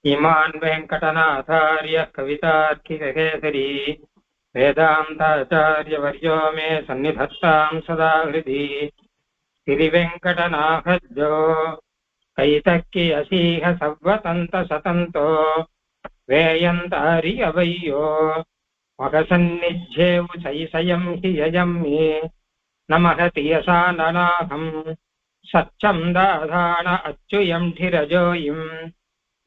इमान् वेङ्कटनाथार्य कवितार्किककेसरी वेदान्ताचार्यवर्यो मे सन्निधत्तां सदा हृदि श्रीवेङ्कटनाथज्जो कैतक्यसीह सव्वतन्तसतन्तो वेयन्तार्यवय्यो मगसन्निध्येव शैशयं हि ययं मे नमः तियसाननाहम् सच्चं दाधान अच्युयं धिरजोयिम्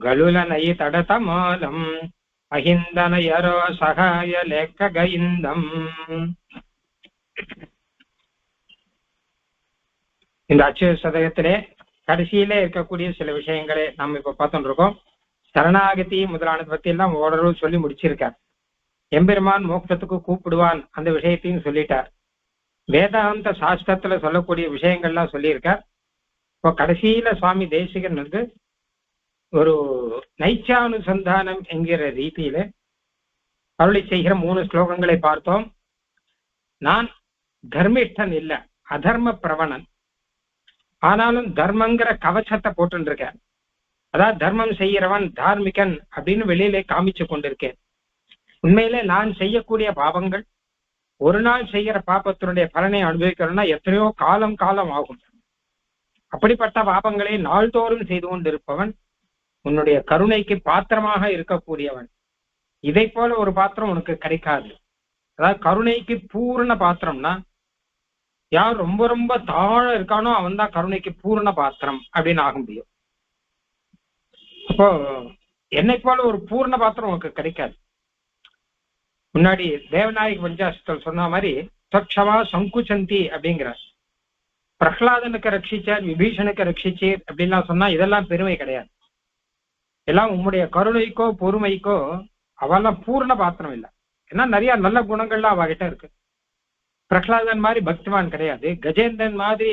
गलुलनयि तडतमालम् अहिन्दनयरो सहाय लेखगैन्दम्. இந்த அச்சு சதகத்திலே கடைசியில இருக்கக்கூடிய சில விஷயங்களை நம்ம இப்ப பார்த்துட்டு இருக்கோம். சரணாகதி முதலானது பத்தி எல்லாம் ஓரளவு சொல்லி முடிச்சிருக்கார். எம்பெருமான் மோட்சத்துக்கு கூப்பிடுவான் அந்த விஷயத்தையும் சொல்லிட்டார். வேதாந்த சாஸ்திரத்துல சொல்லக்கூடிய விஷயங்கள்லாம் சொல்லியிருக்கார். இப்போ கடைசியில சுவாமி தேசிகன் வந்து ஒரு நைச்சானுசந்தானம் என்கிற ரீதியில அருளை செய்கிற 3 ஸ்லோகங்களை பார்த்தோம். நான் தர்மிஷ்டன் இல்ல, அதர்ம பிரவணன். ஆனாலும் தர்மங்கிற கவச்சத்தை போட்டு இருக்கேன். அதாவது தர்மம் செய்கிறவன் தார்மிகன் அப்படின்னு வெளியிலே காமிச்சு கொண்டிருக்கேன். உண்மையிலே நான் செய்யக்கூடிய பாவங்கள், ஒரு நாள் செய்கிற பாபத்தினுடைய பலனை அனுபவிக்கணும்னா எத்தனையோ காலம் ஆகும். அப்படிப்பட்ட பாபங்களை நாள்தோறும் செய்து கொண்டிருப்பவன் உன்னுடைய கருணைக்கு பாத்திரமாக இருக்கக்கூடியவன். இதை போல ஒரு பாத்திரம் உனக்கு கிடைக்காது. அதாவது கருணைக்கு பூர்ண பாத்திரம்னா யார் ரொம்ப ரொம்ப தாழ இருக்கானோ அவன் தான் கருணைக்கு பூர்ண பாத்திரம் அப்படின்னு ஆக முடியும். அப்போ என்னை போல ஒரு பூர்ண பாத்திரம் உனக்கு கிடைக்காது. முன்னாடி தேவநாயக பஞ்சாசத்தில் சொன்ன மாதிரி தக்ஷவா சங்குச்சந்தி அப்படிங்கிறார். பிரஹ்லாதனுக்கு ரட்சிச்சார், விபீஷனுக்கு ரட்சிச்சீர் அப்படின்லாம் சொன்னா இதெல்லாம் பெருமை கிடையாது. எல்லாம் உம்முடைய கருணைக்கோ பொறுமைக்கோ அவெல்லாம் பூர்ண பாத்திரம் இல்லை. ஏன்னா நிறைய நல்ல குணங்கள்லாம் அவகிட்ட இருக்கு. பிரஹ்லாதன் மாதிரி பக்திமான் கிடையாது, கஜேந்திரன் மாதிரி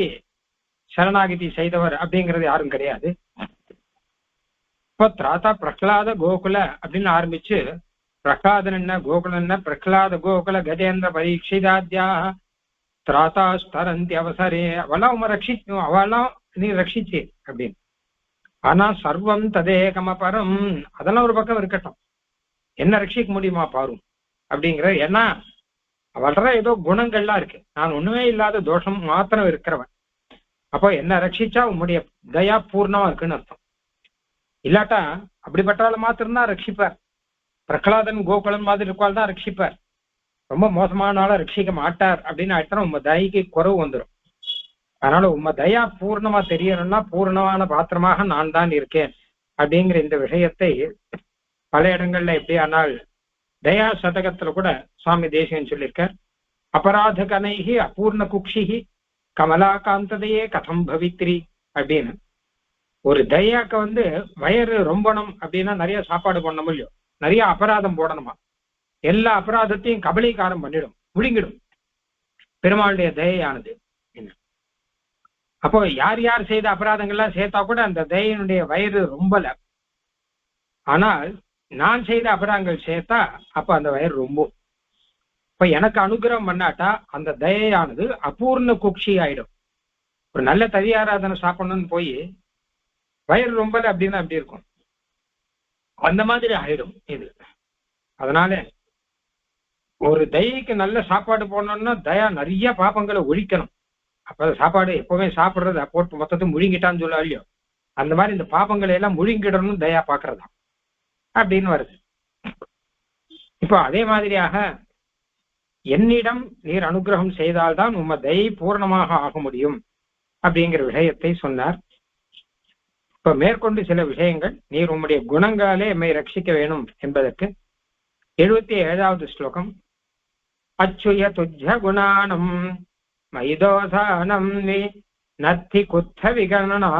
சரணாகதி செய்தவர் அப்படிங்கிறது யாரும் கிடையாது. இப்போ திராத்தா பிரஹ்லாத கோகுல அப்படின்னு ஆரம்பிச்சு பிரஹ்லாதன் என்ன கோகுலன் என்ன பிரஹ்லாத கோகுல கஜேந்திர பரீட்சிதாத்யா திராத்தா ஸ்தரந்தி அவசரே அவெல்லாம் அவெல்லாம் நீ ரட்சிச்சு அப்படின்னு. ஆனா சர்வம் ததேகமபரம் அதெல்லாம் ஒரு பக்கம் இருக்கட்டும், என்ன ரட்சிக்க முடியுமா பாரும் அப்படிங்கிற. ஏன்னா அவள்ற ஏதோ குணங்கள்லாம் இருக்கு, நான் ஒண்ணுமே இல்லாத தோஷம் மாத்திரம் இருக்கிறவன். அப்போ என்ன ரட்சிச்சா உன்னுடைய தயா பூர்ணமா இருக்குன்னு அர்த்தம். இல்லாட்டா அப்படிப்பட்டால மாத்திரம்தான் ரட்சிப்பார். பிரகலாதன் கோகுலன் மாதிரி இருக்கால் தான் ரட்சிப்பார். ரொம்ப மோசமான ரட்சிக்க மாட்டார் அப்படின்னு ஆயிட்டா உங்க தயக்கு குறவு வந்துடும். அதனால உண்மை தயா பூர்ணமா தெரியணும்னா பூர்ணமான பாத்திரமாக நான் தான் இருக்கேன் அப்படிங்கிற இந்த விஷயத்தை பல இடங்கள்ல எப்படி ஆனால் தயா சதகத்துல கூட சுவாமி தேசிகன் சொல்லியிருக்கார். அபராத கனைகி அபூர்ண குக்ஷிகி கமலாகாந்ததையே கதம் பவித்ரி அப்படின்னு. ஒரு தயாக்க வந்து வயறு ரொம்பணும் அப்படின்னா நிறைய சாப்பாடு பண்ணணும் இல்லையோ, நிறைய அபராதம் போடணுமா, எல்லா அபராதத்தையும் கபலீகாரம் பண்ணிடும், முழுங்கிடும் பெருமாளுடைய தயையானது. அப்போ யார் யார் செய்த அபராதங்கள்லாம் சேர்த்தா கூட அந்த தயனுடைய வயிறு ரொம்பல. ஆனால் நான் செய்த அபராதங்கள் சேர்த்தா அப்ப அந்த வயிறு ரொம்ப. இப்ப எனக்கு அனுகிரகம் பண்ணாட்டா அந்த தயையானது அபூர்ண குக்ஷி ஆயிடும். ஒரு நல்ல ததியாராதனை சாப்பிடணும்னு போய் வயிறு ரொம்பல அப்படின்னு அப்படி இருக்கும், அந்த மாதிரி ஆயிடும் இது. அதனால ஒரு தயைக்கு நல்ல சாப்பாடு போடணும்னா தயா நிறைய பாப்பங்களை ஒழிக்கணும். அப்ப சாப்பாடு எப்பவுமே சாப்பிட்றது போட்டு மொத்தத்தை முழுங்கிட்டான்னு சொல்ல இல்லையோ, அந்த மாதிரி இந்த பாப்பங்களை எல்லாம் முழுங்கிடணும்னு தயா பாக்குறதா அப்படின்னு வருது. இப்போ அதே மாதிரியாக என்னிடம் நீர் அனுகிரகம் செய்தால்தான் உம்ம தயை பூர்ணமாக ஆக முடியும் அப்படிங்கிற விஷயத்தை சொன்னார். இப்ப மேற்கொண்டு சில விஷயங்கள் நீர் உம்முடைய குணங்களாலே எம்மை ரட்சிக்க வேணும் என்பதற்கு 77வது ஸ்லோகம். அச்சுய துஜ்ஜ குணானம் மைதோசானம் நத்தி குத்த விகணனா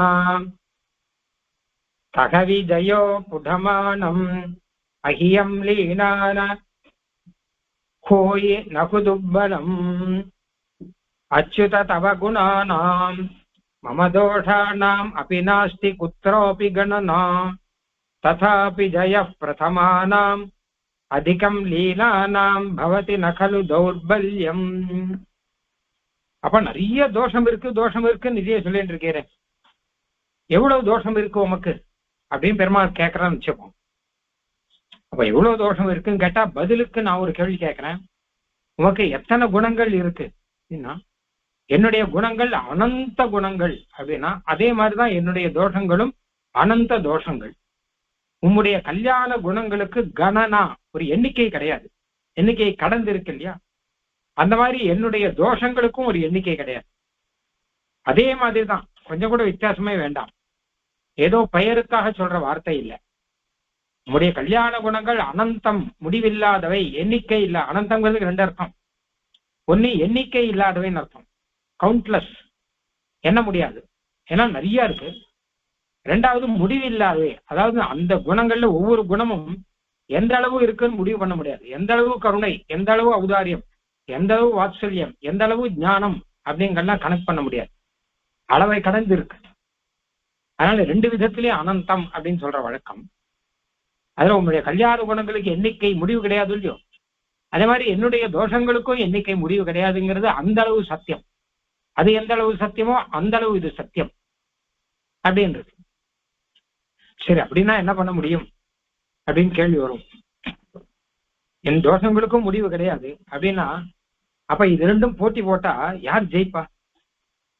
தகவி ஜயோ புடமானம் அஹியம் லீனான கோயி நகுதுப்பலம் அச்சுத தவ குணானாம் மம தோஷானாம் அபி நாஸ்தி குத்ரோபி கணனா ததாபி ஜய பிரதமானாம் அதிகம் லீலானாம் பவதி நகலு தௌர்பல்யம். அப்ப நிறைய தோஷம் இருக்குன்னு நிறைய சொல்லிட்டு இருக்கிறேன். எவ்வளவு தோஷம் இருக்கு உமக்கு அப்படின்னு பெருமாள் கேட்கறான்னு வச்சுப்போம். அப்ப எவ்வளவு தோஷம் இருக்குன்னு கேட்டா பதிலுக்கு நான் ஒரு கேள்வி கேட்கிறேன், உனக்கு எத்தனை குணங்கள் இருக்கு அப்படின்னா, என்னுடைய குணங்கள் அனந்த குணங்கள் அப்படின்னா அதே மாதிரிதான் என்னுடைய தோஷங்களும் அனந்த தோஷங்கள். உம்முடைய கல்யாண குணங்களுக்கு கணனா ஒரு எண்ணிக்கை கிடையாது, எண்ணிக்கை கடந்து இருக்கு இல்லையா, அந்த மாதிரி என்னுடைய தோஷங்களுக்கும் ஒரு எண்ணிக்கை கிடையாது. அதே மாதிரிதான், கொஞ்சம் கூட வித்தியாசமே வேண்டாம். ஏதோ பெயருக்காக சொல்ற வார்த்தை இல்லை. உம்முடைய கல்யாண குணங்கள் அனந்தம், முடிவில்லாதவை, எண்ணிக்கை இல்ல. அனந்தங்கிறதுக்கு ரெண்டு அர்த்தம். ஒன்னு எண்ணிக்கை இல்லாதவைன்னு அர்த்தம், கவுண்ட்லெஸ், எண்ண முடியாது, ஏன்னா நிறைய இருக்கு. ரெண்டாவது முடிவில்லாதவை, அதாவது அந்த குணங்கள்ல ஒவ்வொரு குணமும் எந்த அளவு இருக்குன்னு முடிவு பண்ண முடியாது. எந்த அளவு கருணை, எந்த அளவு ஔதாரியம், எந்த அளவு வாத்சல்யம், எந்த அளவு ஞானம் அப்படிங்கறதெல்லாம் கனெக்ட் பண்ண முடியாது, அளவை கடந்து இருக்கு. அதனால ரெண்டு விதத்திலேயே அனந்தம் அப்படின்னு சொல்ற வழக்கம். அதுல உங்களுடைய கல்யாண குணங்களுக்கு எண்ணிக்கை முடிவு கிடையாது இல்லையோ, அதே மாதிரி என்னுடைய தோஷங்களுக்கும் எண்ணிக்கை முடிவு கிடையாதுங்கிறது அந்த அளவு சத்தியம். அது எந்த அளவு சத்தியமோ அந்த அளவு இது சத்தியம் அப்படின்றது. சரி, அப்படின்னா என்ன பண்ண முடியும் அப்படின்னு கேள்வி வரும். என் தோஷங்களுக்கும் முடிவு கிடையாது அப்படின்னா அப்ப இது ரெண்டும் போட்டி போட்டா யார் ஜெயிப்பா?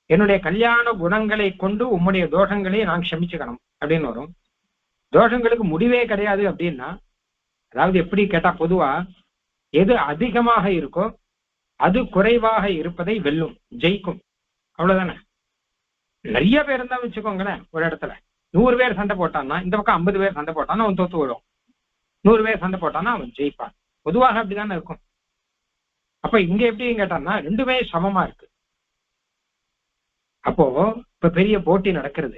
என்னுடைய கல்யாண குணங்களை கொண்டு உம்முடைய தோஷங்களை நான் க்ஷமிச்சுக்கணும் அப்படின்னு வரும். தோஷங்களுக்கு முடிவே கிடையாது அப்படின்னா, அதாவது எப்படி கேட்டா, பொதுவா எது அதிகமாக இருக்கோ அது குறைவாக இருப்பதை வெல்லும், ஜெயிக்கும், அவ்வளவுதானே. நிறைய பேர் இருந்தா வச்சுக்கோங்களேன், ஒரு இடத்துல 100 பேர் சண்டை போட்டான்னா இந்த பக்கம் 50 பேர் சண்டை போட்டான்னா அவன் தோத்து விடும். 100 பேர் சண்டை போட்டான்னா அவன் ஜெயிப்பான். பொதுவாக அப்படிதானே இருக்கும். அப்ப இங்க எப்படின்னு கேட்டான்னா ரெண்டுமே சமமா இருக்கு. அப்போ இப்ப பெரிய போட்டி நடக்கிறது.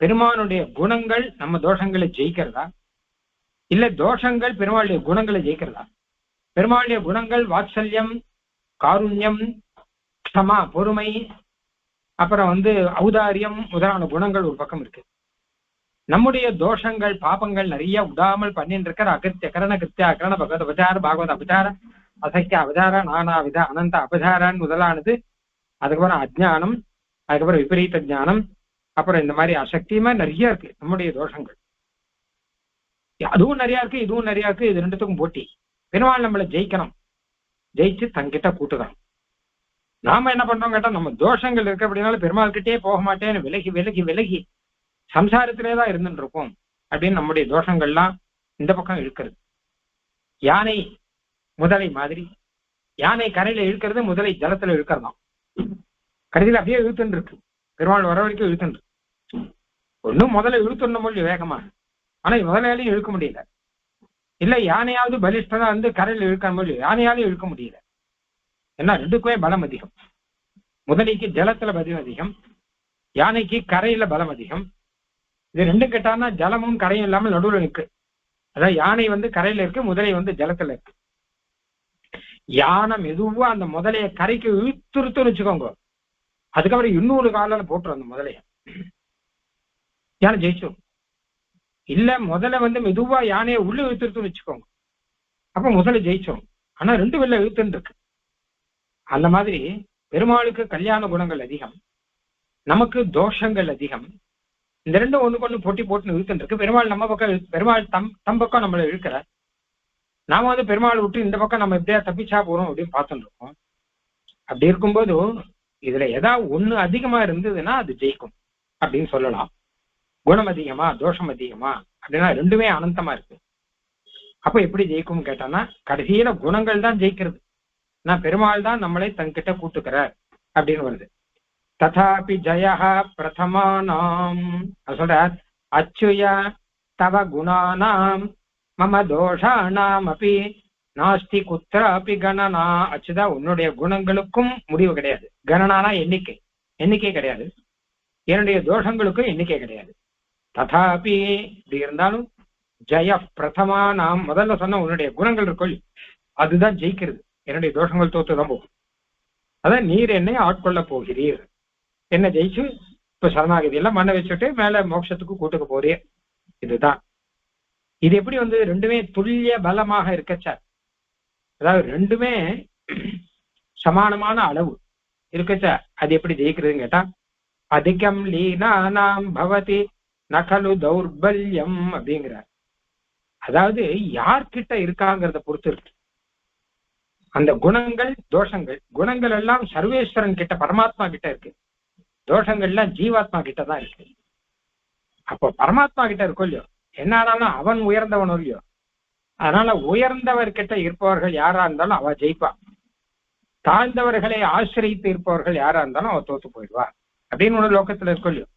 பெருமானுடைய குணங்கள் நம்ம தோஷங்களை ஜெயிக்கிறதா, இல்ல தோஷங்கள் பெருமாளுடைய குணங்களை ஜெயிக்கிறதா? பெருமாளுடைய குணங்கள் வாத்சல்யம், காருண்யம், க்ஷமா, பொறுமை, அப்புறம் ஔதாரியம் முதலான குணங்கள் ஒரு பக்கம் இருக்கு. நம்முடைய தோஷங்கள் பாபங்கள் நிறைய உடாமல் பண்ணிட்டு இருக்கிற அகிருத்திய கரண கிருத்திய அகரண பகவத் அபசார பாகவத அபசார அசக்கிய அபசார நானாவித அனந்த அபசாரான் முதலானது, அதுக்கப்புறம் அஜ்ஞானம், அதுக்கப்புறம் விபரீத ஞானம், அப்புறம் இந்த மாதிரி அசக்தியுமே நிறைய இருக்கு நம்முடைய தோஷங்கள். அதுவும் நிறைய இருக்கு, இதுவும் நிறைய இருக்கு. இது ரெண்டுத்துக்கும் போட்டி. பெருமாள் நம்மளை ஜெயிக்கணும், ஜெயிச்சு தங்கிட்ட கூட்டுக்கணும். நாம என்ன பண்றோம் கேட்டா, நம்ம தோஷங்கள் இருக்கு அப்படின்னால பெருமாள் கிட்டே போக மாட்டேன்னு விலகி விலகி விலகி சம்சாரத்திலேதான் இருந்துட்டு இருக்கோம் அப்படின்னு நம்முடைய தோஷங்கள்லாம் இந்த பக்கம் இழுக்கிறது. யானை முதலை மாதிரி, யானை கரையில இழுக்கிறது, முதலை ஜலத்துல இழுக்கிறதாம். கடைசியில் அப்படியே இழுத்துன்னு இருக்கு, பெருமாள் வர வரைக்கும் இழுத்துன்னு இருக்கு. ஒன்னும் முதல்ல இழுத்துடணும் மொழி வேகமா, ஆனா முதலையாலையும் இழுக்க முடியல. இல்ல யானையாவது பலிஷ்டனா கரையில் இழுக்க முடியும், யானையாலையும் இழுக்க முடியல. ஏன்னா ரெண்டுக்குமே பலம் அதிகம். முதலைக்கு ஜலத்துல பலம் அதிகம், யானைக்கு கரையில பலம் அதிகம். இது ரெண்டும் கேட்டான்னா ஜலமும் கரையும் இல்லாமல் நடுவில் இருக்கு. அதாவது யானை கரையில இருக்கு, முதலை ஜலத்துல இருக்கு. யானை மெதுவா அந்த முதலைய கரைக்கு இழுத்துருத்துன்னு வச்சுக்கோங்க, அதுக்கப்புறம் இன்னொரு காலில் போட்டுரும் அந்த முதலைய, யானை ஜெயிச்சோம். இல்ல முதல்ல மெதுவா யானையை உள்ள இழுத்துருத்துன்னு வச்சுக்கோங்க, அப்ப முதல்ல ஜெயிச்சோம். ஆனா ரெண்டு வெள்ள இழுத்துன்னு இருக்கு. அந்த மாதிரி பெருமாளுக்கு கல்யாண குணங்கள் அதிகம், நமக்கு தோஷங்கள் அதிகம். இந்த ரெண்டும் ஒண்ணுக்கு ஒண்ணு போட்டி போட்டுன்னு இழுத்துன்னு இருக்கு. பெருமாள் நம்ம பக்கம், பெருமாள் தம் பக்கம் நம்மளை இழுக்கிற. நாம பெருமாள் விட்டு இந்த பக்கம் நம்ம எப்படியா தப்பிச்சா போறோம் அப்படின்னு பார்த்துட்டு இருக்கோம். அப்படி இருக்கும்போது இதுல ஏதாவது ஒண்ணு அதிகமா இருந்ததுன்னா அது ஜெயிக்கும் அப்படின்னு சொல்லலாம். குணம் அதிகமா தோஷம் அதிகமா அப்படின்னா ரெண்டுமே அனந்தமா இருக்கு. அப்ப எப்படி ஜெயிக்கும் கேட்டான்னா கடைசியில குணங்கள் தான் ஜெயிக்கிறது. நான் பெருமாள் தான் நம்மளை தன்கிட்ட கூட்டுக்கிறார் அப்படின்னு வருது. ததாபி ஜயா பிரதமானாம் சொல்ற அச்சுய தவ குணானாம் மம தோஷானாம் அப்படி நாஸ்தி குத்திர அப்படி கணனா. அச்சுதா, உன்னுடைய குணங்களுக்கும் முடிவு கிடையாது. கணனானா எண்ணிக்கை, எண்ணிக்கை கிடையாது. என்னுடைய தோஷங்களுக்கும் எண்ணிக்கை கிடையாது. ததாபி இப்படி இருந்தாலும் ஜய பிரதமா, நாம் முதல்ல சொன்ன உன்னுடைய குணங்கள் இருக்கொள் அதுதான் ஜெயிக்கிறது. என்னுடைய தோஷங்கள் தோத்துதான் போகும். அதான் நீர் என்னை ஆட்கொள்ள போகிறீர், என்ன ஜெயிச்சு இப்ப சரணாகதி எல்லாம் மண்ணை வச்சுட்டு மேல மோட்சத்துக்கு கூட்டுக்க போறே. இதுதான். இது எப்படி ரெண்டுமே துல்லிய பலமாக இருக்கச்சா, அதாவது ரெண்டுமே சமானமான அளவு இருக்கச்சா அது எப்படி ஜெயிக்கிறதுன்னு கேட்டா, அதிகம் லீனானாம் பவதி நகலு தௌர்பல்யம் அப்படிங்கிறார். அதாவது யார்கிட்ட இருக்காங்கிறத பொறுத்து இருக்கு அந்த குணங்கள் தோஷங்கள். குணங்கள் எல்லாம் சர்வேஸ்வரன் கிட்ட பரமாத்மா கிட்ட இருக்கு, தோஷங்கள்லாம் ஜீவாத்மா கிட்ட தான் இருக்கு. அப்போ பரமாத்மா கிட்ட இருக்கும் இல்லையோ, என்ன ஆனாலும் அவன் உயர்ந்தவனும் இல்லையோ, அதனால உயர்ந்தவர்கிட்ட இருப்பவர்கள் யாரா இருந்தாலும் அவ ஜெயிப்பா, தாழ்ந்தவர்களை ஆசிரியித்து இருப்பவர்கள் யாரா இருந்தாலும் அவ தோத்து போயிடுவா அப்படின்னு ஒரு லோகத்துல இருக்கும் இல்லையோ.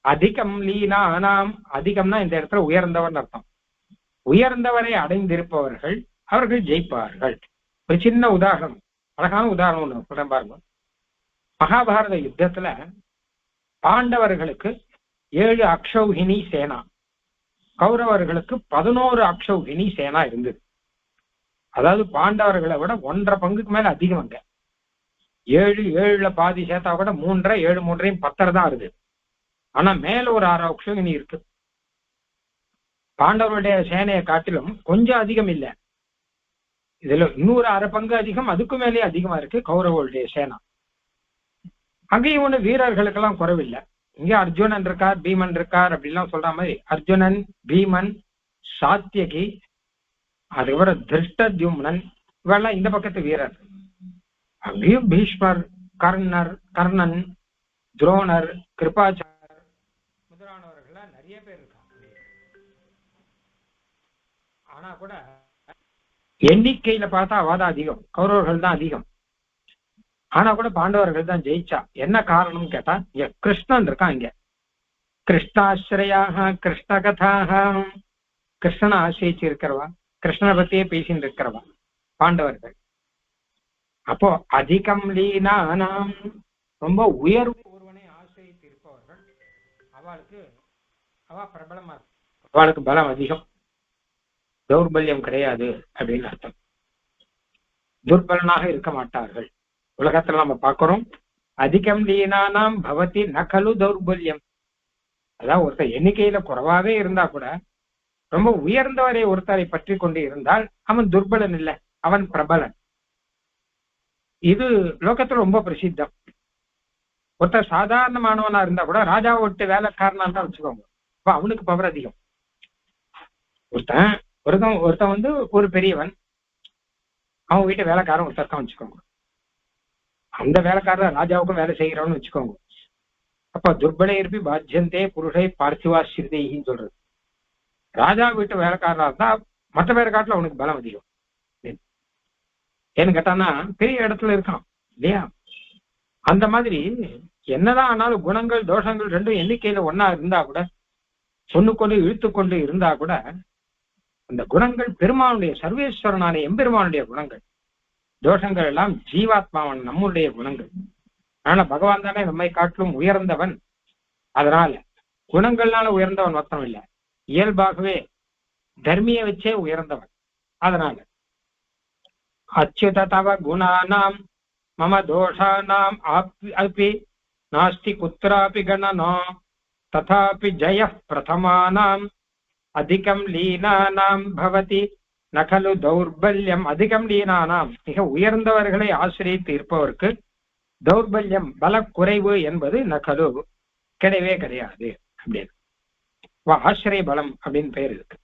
அதிகம் லீனா ஆனாம், அதிகம்னா இந்த இடத்துல உயர்ந்தவன் அர்த்தம். உயர்ந்தவரை அடைந்திருப்பவர்கள் அவர்கள் ஜெயிப்பார்கள். ஒரு சின்ன உதாரணம், அழகான உதாரணம் ஒண்ணு சொல்றேன் பாருங்க. மகாபாரத யுத்தத்துல பாண்டவர்களுக்கு 7 அக்ஷௌகினி சேனா, கௌரவர்களுக்கு 11 அக்ஷௌகினி சேனா இருந்தது. அதாவது பாண்டவர்களை விட 1.5 பங்குக்கு மேல அதிகம். அங்க 7 பாதி சேர்த்தா கூட 3 7 3 10 தான் வருது. ஆனா மேல ஒரு 6 அக்ஷௌகினி இருக்கு. பாண்டவருடைய சேனையை காட்டிலும் கொஞ்சம் அதிகம் இல்லை, இதுல இன்னொரு 1/2 பங்கு அதிகம், அதுக்கு மேலே அதிகமா இருக்கு கௌரவருடைய சேனா. அங்கேயும் ஒண்ணு வீரர்களுக்கெல்லாம் குறைவில்லை. இங்க அர்ஜுனன் இருக்கார், பீமன் இருக்கார் அப்படிலாம் சொல்ற மாதிரி அர்ஜுனன், பீமன், சாத்தியகி, அதுக்கப்புறம் திருஷ்டத்யும்னன், இவெல்லாம் இந்த பக்கத்து வீரர். அங்கேயும் பீஷ்மர், கர்ணன், துரோணர், கிருபாச்சாரர் முதலானவர்கள்லாம் நிறைய பேர் இருக்காங்க. ஆனா கூட எண்ணிக்கையில பார்த்தா அவதான் அதிகம், கௌரவர்கள் தான் அதிகம். ஆனா கூட பாண்டவர்கள் தான் ஜெயிச்சா. என்ன காரணம் கேட்டா, இங்க கிருஷ்ணன் இருக்கான். இங்க கிருஷ்ணாஸ்ரயாக கிருஷ்ண கதாக, கிருஷ்ணனை ஆசிரிச்சு இருக்கிறவா, கிருஷ்ணனை பத்தியே பேசிட்டு இருக்கிறவா பாண்டவர்கள். அப்போ அதிகம் லீனானாம், ரொம்ப உயர்வு ஒருவனை ஆசிரித்து இருப்பவர்கள் அவ பிரபலமா இருக்கு, அவளுக்கு பலம் அதிகம், தௌர்பல்யம் கிடையாது அப்படின்னு அர்த்தம். துர்பலனாக இருக்க மாட்டார்கள். உலகத்துல நம்ம பார்க்கிறோம், அதிகம் லீனானாம் பவதி நகலு தௌர்பல்யம். அதாவது ஒருத்தர் எண்ணிக்கையில குறைவாகவே இருந்தா கூட ரொம்ப உயர்ந்தவரை ஒருத்தரை பற்றி கொண்டு இருந்தால் அவன் துர்பலன் இல்லை, அவன் பிரபலன். இது லோகத்துல ரொம்ப பிரசித்தம். ஒருத்தர் சாதாரணமானவனா இருந்தா கூட ராஜாவை விட்டு வேலைக்காரனா தான் வச்சுக்கோங்க, அப்ப அவனுக்கு பவர் அதிகம். ஒருத்தன் வந்து ஒரு பெரியவன், அவன் வீட்டு வேலைக்காரன் ஒருத்தருக்கான் வச்சுக்கோங்க, அந்த வேலைக்காரர் ராஜாவுக்கும் வேலை செய்கிறவன்னு வச்சுக்கோங்க. அப்ப துர்பலை இருப்பி பாத்தியந்தே புருஷை பார்த்திவாசிரிதைன்னு சொல்றது. ராஜா வீட்டு வேலைக்காரனா இருந்தா மற்ற பேரை காட்டுல அவனுக்கு பலம் அதிகம். ஏன்னு கேட்டான்னா பெரிய இடத்துல இருக்கான் இல்லையா. அந்த மாதிரி என்னதான் ஆனாலும் குணங்கள் தோஷங்கள் ரெண்டும் எண்ணிக்கையில ஒன்னா இருந்தா கூட, சொன்னுக்கொண்டு இழுத்துக்கொண்டு இருந்தா கூட, அந்த குணங்கள் பெருமானுடைய, சர்வேஸ்வரனான எம்பெருமானுடைய குணங்கள், தோஷங்கள் எல்லாம் ஜீவாத்மாவன் நம்முடைய குணங்கள். அதனால பகவான் தானே நம்மை காட்டிலும் உயர்ந்தவன். அதனால குணங்கள்னால உயர்ந்தவன் மொத்தம் இல்லை, இயல்பாகவே தர்மியை வச்சே உயர்ந்தவன். அதனால அச்சுத தவ குணானாம் மம தோஷானாம் அப்பி நாஸ்தி குத்ராபி கணனோ ததாபி ஜய பிரதமானாம் அதிகம் லீனானாம் பவதி நகலு தௌர்பல்யம். அதிகம் லீனானாம், மிக உயர்ந்தவர்களை ஆசிரியத்து இருப்பவருக்கு தௌர்பல்யம், பலக்குறைவு என்பது நகலு கிடையவே கிடையாது அப்படின்னு. ஆசிரிய பலம் அப்படின்னு பெயர் இருக்கு.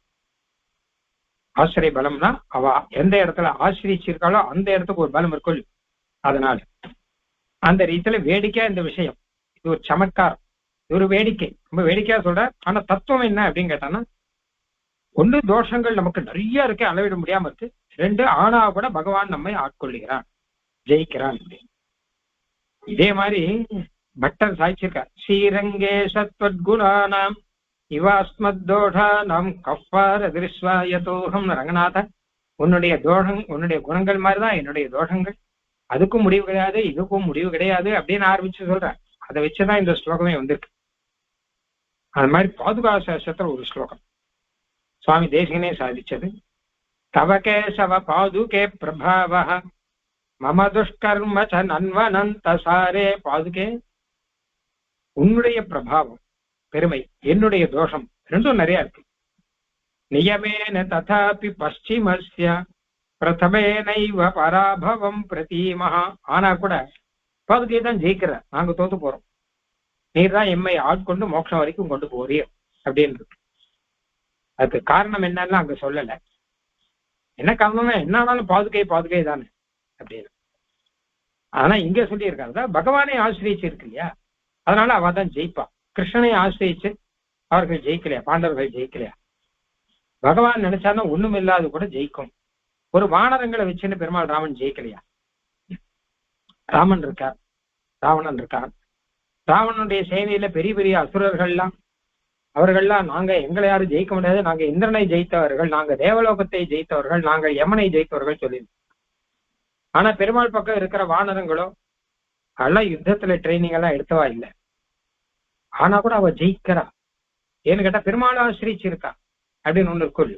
ஆசிரிய பலம்னா அவ எந்த இடத்துல ஆசிரிச்சிருக்காளோ அந்த இடத்துக்கு ஒரு பலம் இருக்கும். அதனால அந்த ரீதியில வேடிக்கையா இந்த விஷயம், இது ஒரு சமத்காரம், இது ஒரு வேடிக்கை, ரொம்ப வேடிக்கையா சொல்ற. ஆனா தத்துவம் என்ன அப்படின்னு கேட்டான்னா, ஒன்று தோஷங்கள் நமக்கு நிறைய இருக்கு, அளவிட முடியாம இருக்கு. 2 ஆனா கூட பகவான் நம்மை ஆட்கொள்ளுகிறான், ஜெயிக்கிறான். இதே மாதிரி பட்டர் சாய்ச்சிருக்கார், ஸ்ரீரங்கே சத்வத்குணானாம் இவாஸ்மத் தோஷானாம் கஃபார திருஸ்வாயதோகம். ரங்கநாத, உன்னுடைய தோஷம், உன்னுடைய குணங்கள் மாதிரிதான் என்னுடைய தோஷங்கள், அதுக்கும் முடிவு கிடையாது, இதுக்கும் முடிவு கிடையாது அப்படின்னு ஆரம்பிச்சு சொல்ற. அதை வச்சுதான் இந்த ஸ்லோகமே வந்திருக்கு. அது மாதிரி பாதுகா சாஸ்திரத்துல ஒரு ஸ்லோகம் சுவாமி தேசிகனே சாதிச்சது. தவ கேசவ பாதுகே பிரபாவ மம துஷ்கர்ம ச நன்வனந்த சாரே. பாதுகே, உன்னுடைய பிரபாவம், பெருமை, என்னுடைய தோஷம் ரெண்டும் நிறைய இருக்கு. நியமேன ததாபி பশ্চিமஸ்ய பிரதமேனைவ பராபவம் பிரதீமஹா. ஆனா கூட பாதுகை தான் ஜெயிக்கிற, நாங்க தோத்து போறோம், நீர் தான் எம்மை ஆட்கொண்டு மோட்சம் வரைக்கும் கொண்டு போறீர் அப்படின்னு இருக்கு. அதுக்கு காரணம் என்னன்னு அங்க சொல்லல. என்ன காரணம்னா என்ன ஆனாலும் பாதுகை பாதுகை தானே அப்படின்னு. ஆனா இங்க சொல்லியிருக்காங்க பகவானை ஆசிரியச்சு இருக்கு இல்லையா, அதனால அவ தான் ஜெயிப்பா. கிருஷ்ணனை ஆசிரியச்சு அவர்கள் ஜெயிக்கலையா, பாண்டவர்கள் ஜெயிக்கலையா? பகவான் நினைச்சானா ஒண்ணும் இல்லாத கூட ஜெயிக்கும். ஒரு வானரங்களை வச்சுன்னு பெருமாள் ராமன் ஜெயிக்கலையா? ராமன் இருக்கார், ராவணன் இருக்கார். ராவணனுடைய சேனையில பெரிய பெரிய அசுரர்கள்லாம், அவர்கள்லாம் நாங்க எங்களை யாரும் ஜெயிக்க முடியாது, நாங்க இந்திரனை ஜெயித்தவர்கள், நாங்க தேவலோகத்தை ஜெயித்தவர்கள், நாங்கள் யமனை ஜெயித்தவர்கள் சொல்லி. ஆனா பெருமாள் பக்கம் இருக்கிற வானரங்களோ அதெல்லாம் யுத்தத்துல ட்ரைனிங் எல்லாம் எடுத்தவா இல்லை. ஆனா கூட அவ ஜெயிக்கிறா. ஏன்னு கேட்டா பெருமாள் ஆசிரிச்சிருக்கா அப்படின்னு ஒண்ணு இருக்கும்.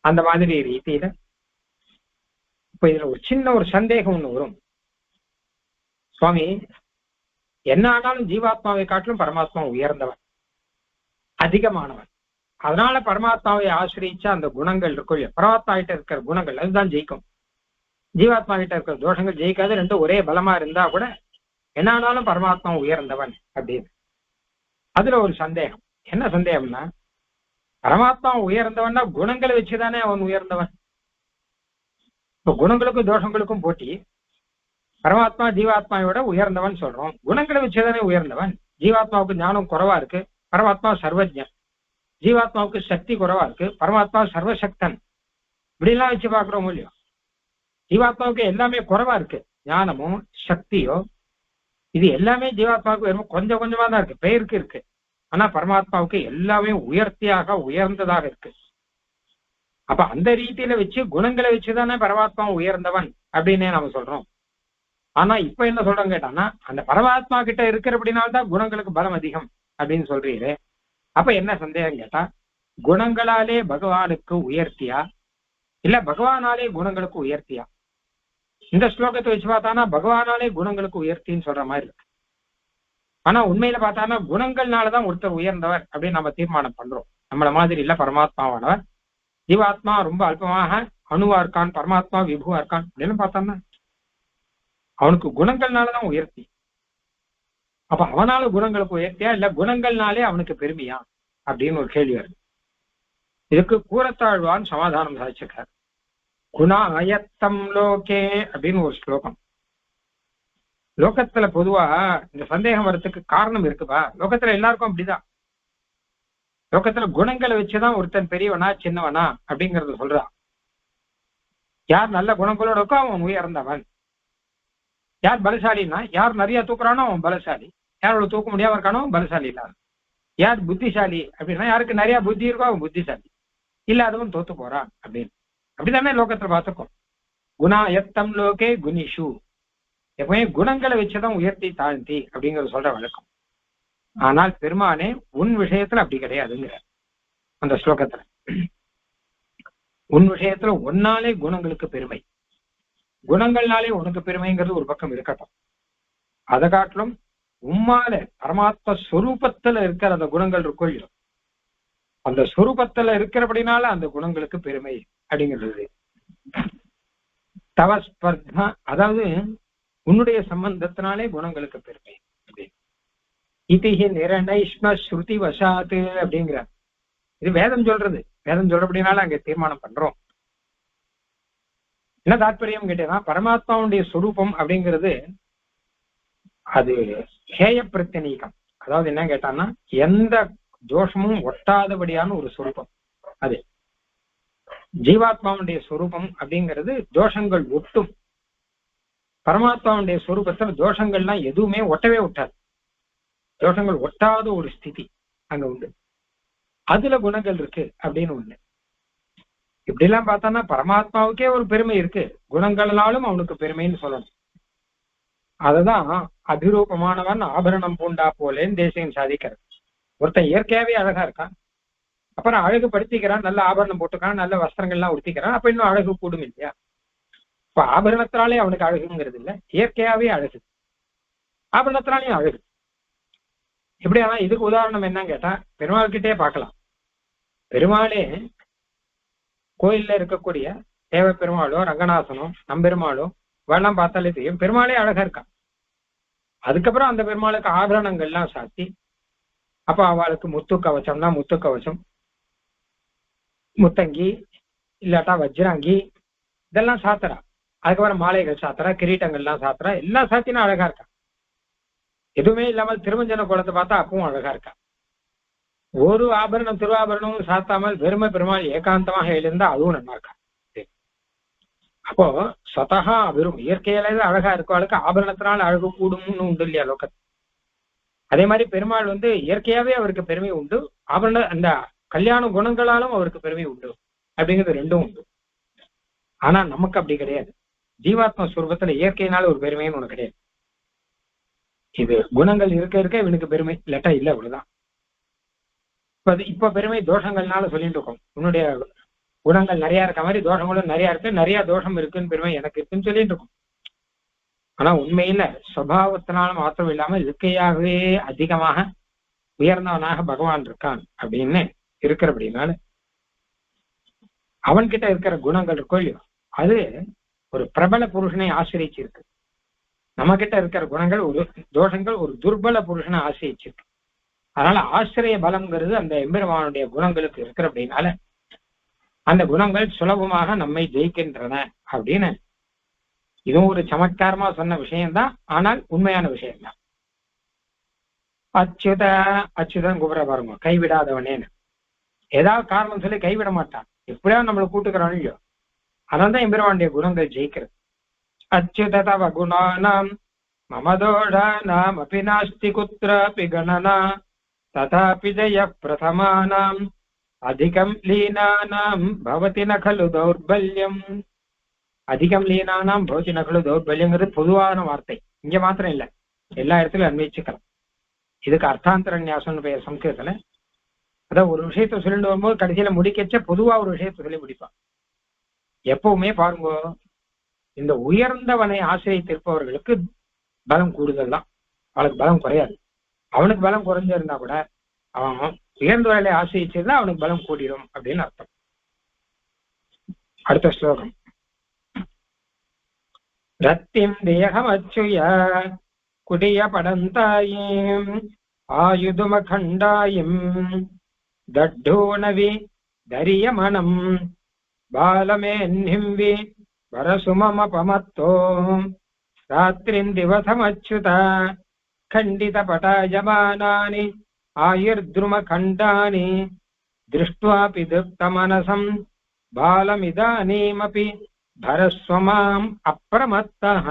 அந்த மாதிரி ரீதியில இப்ப இதுல ஒரு சின்ன ஒரு சந்தேகம் ஒண்ணு வரும். சுவாமி, என்ன ஆனாலும் ஜீவாத்மாவை காட்டிலும் பரமாத்மா உயர்ந்தவன், அதிகமானவன். அதனால பரமாத்மாவை ஆசிரியிச்சா அந்த குணங்கள் இருக்கும், பரமாத்மா கிட்ட இருக்கிற குணங்கள் அதுதான் ஜெயிக்கும். ஜீவாத்மா கிட்ட இருக்கிற தோஷங்கள் ஜெயிக்காது. ரெண்டும் ஒரே பலமா இருந்தா கூட என்ன ஆனாலும் பரமாத்மா உயர்ந்தவன் அப்படின்னு. அதுல ஒரு சந்தேகம். என்ன சந்தேகம்னா, பரமாத்மா உயர்ந்தவன்னா குணங்களை வச்சுதானே அவன் உயர்ந்தவன். இப்ப குணங்களுக்கும் தோஷங்களுக்கும் போட்டி. பரமாத்மா ஜீவாத்மாவோட உயர்ந்தவன் சொல்றோம், குணங்களை வச்சுதானே உயர்ந்தவன். ஜீவாத்மாவுக்கு ஞானம் குறைவா இருக்கு, பரமாத்மா சர்வஜன். ஜீவாத்மாவுக்கு சக்தி குறைவா இருக்கு, பரமாத்மா சர்வசக்தன். இப்படி எல்லாம் வச்சு பாக்குறோம் இல்லையோ. ஜீவாத்மாவுக்கு எல்லாமே குறைவா இருக்கு, ஞானமோ சக்தியோ இது எல்லாமே ஜீவாத்மாவுக்கு வெறும் கொஞ்சம் கொஞ்சமா தான் இருக்கு, பெயருக்கு இருக்கு. ஆனா பரமாத்மாவுக்கு எல்லாமே உயர்த்தியாக உயர்ந்ததாக இருக்கு. அப்ப அந்த ரீதியில வச்சு குணங்களை வச்சுதானே பரமாத்மா உயர்ந்தவன் அப்படின்னே நாம சொல்றோம். ஆனா இப்ப என்ன சொல்றோம் கேட்டான்னா, அந்த பரமாத்மா கிட்ட இருக்கிறபடினால்தான் குணங்களுக்கு பலம் அதிகம் அப்படின்னு சொல்றீரு. அப்ப என்ன சந்தேகம் கேட்டா, குணங்களாலே பகவானுக்கு உயர்த்தியா இல்ல பகவானாலே குணங்களுக்கு உயர்த்தியா? இந்த ஸ்லோகத்தை வச்சு பார்த்தானா பகவானாலே குணங்களுக்கு உயர்த்தின்னு சொல்ற மாதிரி இருக்கு. ஆனா உண்மையில பார்த்தானா குணங்கள்னாலதான் ஒருத்தர் உயர்ந்தவர் அப்படின்னு நம்ம தீர்மானம் பண்றோம். நம்மள மாதிரி இல்ல பரமாத்மாவானவர். ஜீவாத்மா ரொம்ப அல்பமாக அணுவா இருக்கான், பரமாத்மா விபுவா இருக்கான் அப்படின்னு பார்த்தோம்னா அவனுக்கு குணங்கள்னாலதான் உயர்த்தி. அப்ப அவனால குணங்களுக்கு உயர்த்தியா இல்ல குணங்கள்னாலே அவனுக்கு பெருமையா அப்படின்னு ஒரு கேள்வி வருது. இதுக்கு கூரத்தாழ்வான் சமாதானம் சாதிச்சிருக்கார். குணாயத்தம் லோகே அப்படின்னு ஒரு ஸ்லோகம். லோகத்துல பொதுவா இந்த சந்தேகம் வர்றதுக்கு காரணம் இருக்குப்பா. லோகத்துல எல்லாருக்கும் அப்படிதான். லோகத்துல குணங்களை வச்சுதான் ஒருத்தன் பெரியவனா சின்னவனா அப்படிங்கறத சொல்றான். யார் நல்ல குணங்களோட இருக்கோ அவன் உயர்ந்தவன். யார் பலசாலின்னா, யார் நிறைய தூக்குறானோ அவன் பலசாலி, யாரோட தூக்க முடியாம இருக்கானோ பலசாலி இல்லாத. யார் புத்திசாலி அப்படின்னா, யாருக்கு நிறைய புத்தி இருக்கோ அவன் புத்திசாலி, இல்லாதவன் தோத்து போறான் அப்படின்னு. அப்படித்தானே லோகத்துல பார்த்துக்கும். குணாயத்தம் லோகே குணிஷு, எப்பவுமே குணங்களை வச்சுதான் உயர்த்தி தாழ்த்தி அப்படிங்கறது சொல்ற வழக்கம். ஆனால் பெருமானே உன் விஷயத்துல அப்படி கிடையாதுங்கிற அந்த ஸ்லோகத்துல. உன் விஷயத்துல ஒன்னாலே குணங்களுக்கு பெருமை, குணங்கள்னாலே உனக்கு பெருமைங்கிறது ஒரு பக்கம் இருக்கட்டும். அதை காட்டிலும் உம்மால பரமாத்ம ஸ்வரூபத்துல இருக்கிற அந்த குணங்கள் இருக்கும் இல்லையோ, அந்த ஸ்வரூபத்துல இருக்கிறபடினால அந்த குணங்களுக்கு பெருமை அப்படிங்கிறது. தவஸ்பர்தா, அதாவது உன்னுடைய சம்பந்தத்தினாலே குணங்களுக்கு பெருமை அப்படின்னு. இதிஹி நிரணயிஷ்ம ஸ்ருதி வசாத்து அப்படிங்கிற இது வேதம் சொல்றது. வேதம் சொல்றபடினால அங்க தீர்மானம் பண்றோம். என்ன தாற்பயம் கேட்டீங்கன்னா, பரமாத்மாவுடைய ஸ்வரூபம் அப்படிங்கிறது அது ஹேய பிரத்யநீகம். அதாவது என்ன கேட்டான்னா, எந்த தோஷமும் ஒட்டாதபடியான ஒரு ஸ்வரூபம். அது ஜீவாத்மாவுடைய ஸ்வரூபம் அப்படிங்கிறது தோஷங்கள் ஒட்டும். பரமாத்மாவுடைய ஸ்வரூபத்துல தோஷங்கள்லாம் எதுவுமே ஒட்டவே ஒட்டாது. தோஷங்கள் ஒட்டாத ஒரு ஸ்திதி அங்க உண்டு. அதுல குணங்கள் இருக்கு அப்படின்னு ஒண்ணு. இப்படி எல்லாம் பார்த்தோம்னா பரமாத்மாவுக்கே ஒரு பெருமை இருக்கு, குணங்களாலும் அவனுக்கு பெருமைன்னு சொல்லணும். அததான் அபிரூபமானவன் ஆபரணம் பூண்டா போலேன்னு தேசியம் சாதிக்கிறது. ஒருத்தன் இயற்கையாவே அழகா இருக்கான், அப்புறம் அழகு படுத்திக்கிறான், நல்ல ஆபரணம் போட்டுக்கான், நல்ல வஸ்திரங்கள்லாம் உடுத்திக்கிறான், அப்ப இன்னும் அழகு கூடும் இல்லையா? இப்ப ஆபரணத்தினாலே அவனுக்கு அழகுங்கிறது இல்லை, இயற்கையாவே அழகு, ஆபரணத்தினாலேயும் அழகு. இப்படி ஆனா இதுக்கு உதாரணம் என்னன்னு கேட்டா, பெருமாள் கிட்டே பார்க்கலாம். பெருமாளே கோயில்ல இருக்கக்கூடிய தேவ பெருமாளோ ரங்கநாதனோ நம்பெருமாளோ வெள்ளம் பார்த்தாலே தெரியும், பெருமாளே அழகா இருக்கான். அதுக்கப்புறம் அந்த பெருமாளுக்கு ஆபரணங்கள்லாம் சாத்தி அப்ப அவளுக்கு முத்து கவச்சம்னா முத்து கவச்சம், முத்தங்கி இல்லாட்டா வஜ்ராங்கி இதெல்லாம் சாத்துறா. அதுக்கப்புறம் மாலைகள் சாத்துறா, கிரீட்டங்கள்லாம் சாத்துறா, எல்லாம் சாத்தினா அழகா இருக்கா. எதுவுமே இல்லாமல் திருமஞ்சன குளத்தை பார்த்தா அப்பவும் அழகா இருக்கா. ஒரு ஆபரணம் திருவாபரணமும் சாத்தாமல் வெறுமை பெருமாள் ஏகாந்தமாக எழுந்தா அதுவும் நல்லா இருக்கா. அப்போ சதகா வெறும் இயற்கையில அழகா இருக்கவளுக்கு ஆபரணத்தினால் அழகு கூடும்னு உண்டு இல்லையா லோகத்து. அதே மாதிரி பெருமாள் இயற்கையாவே அவருக்கு பெருமை உண்டு, ஆபரண அந்த கல்யாண குணங்களாலும் அவருக்கு பெருமை உண்டு அப்படிங்கிறது ரெண்டும் உண்டு. ஆனா நமக்கு அப்படி கிடையாது. ஜீவாத்ம சுரூபத்துல இயற்கையினால ஒரு பெருமைன்னு ஒண்ணு கிடையாது. இது குணங்கள் இருக்க இருக்க இவனுக்கு பெருமை, இல்லாட்டா இல்ல அவ்வளவுதான். இப்ப பெருமை தோஷங்கள்னால சொல்லிட்டு இருக்கோம். உன்னுடைய குணங்கள் நிறைய இருக்க மாதிரி தோஷங்களும் நிறைய இருக்கு, நிறைய தோஷம் இருக்குன்னு பெருமை எனக்கு இருக்குன்னு சொல்லிட்டு இருக்கோம். ஆனா உண்மையில சுபாவத்தினால மாத்திரம் இல்லாம இயற்கையாகவே அதிகமாக உயர்ந்தவனாக பகவான் இருக்கான் அப்படின்னு இருக்கிறபடினால அவன்கிட்ட இருக்கிற குணங்கள் இருக்கோ இல்லையோ அது ஒரு பிரபல புருஷனை ஆசிரியிச்சிருக்கு. நம்ம கிட்ட இருக்கிற குணங்கள் ஒரு தோஷங்கள் ஒரு துர்பல புருஷனை ஆசிரியிச்சிருக்கு. அதனால ஆசிரிய பலம்ங்கிறது அந்த எம்பெருமானுடைய குணங்களுக்கு இருக்கிற அப்படின்னால அந்த குணங்கள் சுலபமாக நம்மை ஜெயிக்கின்றன அப்படின்னு இதுவும் ஒரு சமத்காரமா சொன்ன விஷயம்தான். ஆனால் உண்மையான விஷயம்தான். அச்சுத அச்சுதன் கூப்பிட பாருங்க, கைவிடாதவனேன்னு. ஏதாவது காரணம் சொல்லி கைவிட மாட்டான், எப்படியாவது நம்மளை கூட்டுக்கிறான் இல்லையோ. அதனால்தான் எம்பெருமானுடைய குணங்கள் ஜெயிக்கிறது. அச்சுத தவ குணானாம் மமதோஷானாம் அபி நாஸ்தி குத்ராபி கணனா ததாபி ஜய பிரதமானாம் அதிகம் லீனானாம் பவதி ந கலு தௌர்பல்யம். அதிகம் லீனானாம் பவதி ந கலு தௌர்பல்யங்கிறது பொதுவான வார்த்தை, இங்க மாத்திரம் இல்ல, எல்லா இடத்துலயும் அன்வயிச்சுக்கலாம். இதுக்கு அர்த்தாந்தர நியாசம்னு பெயர் சம்ஸ்கிருதத்துல. அதான் ஒரு விஷயத்த சொல்லிட்டு வரும்போது கடைசியில முடிக்கச்ச பொதுவா ஒரு விஷயத்த சொல்லி முடிப்பான். எப்பவுமே பாருங்க, இந்த உயர்ந்தவனை ஆசிரியத்திருப்பவர்களுக்கு பலம் கூடுதல் தான், அவனுக்கு பலம் குறையாது. அவனுக்கு பலம் குறைஞ்சிருந்தா கூட அவன் உயர்ந்தவர்களை ஆசிரியிருந்தா அவனுக்கு பலம் கூடிடும் அப்படின்னு அர்த்தம். அடுத்த ஸ்லோகம். ரத்திம் தேகம் அச்சுய குடிய படந்தாயும் ஆயுதும கண்டாயும் தட்டோனவி தரியமணம் பாலமேன்னிம்வி வரசுமமபமத்தோ ராத்திரின் திவசமச்சுத खंडित पटायमानानि आयुर्द्रुम खंडानि दृष्ट्वापि दृप्तमनसं बालमिदानीमपि भरस्वमाम् अप्रमत्तः.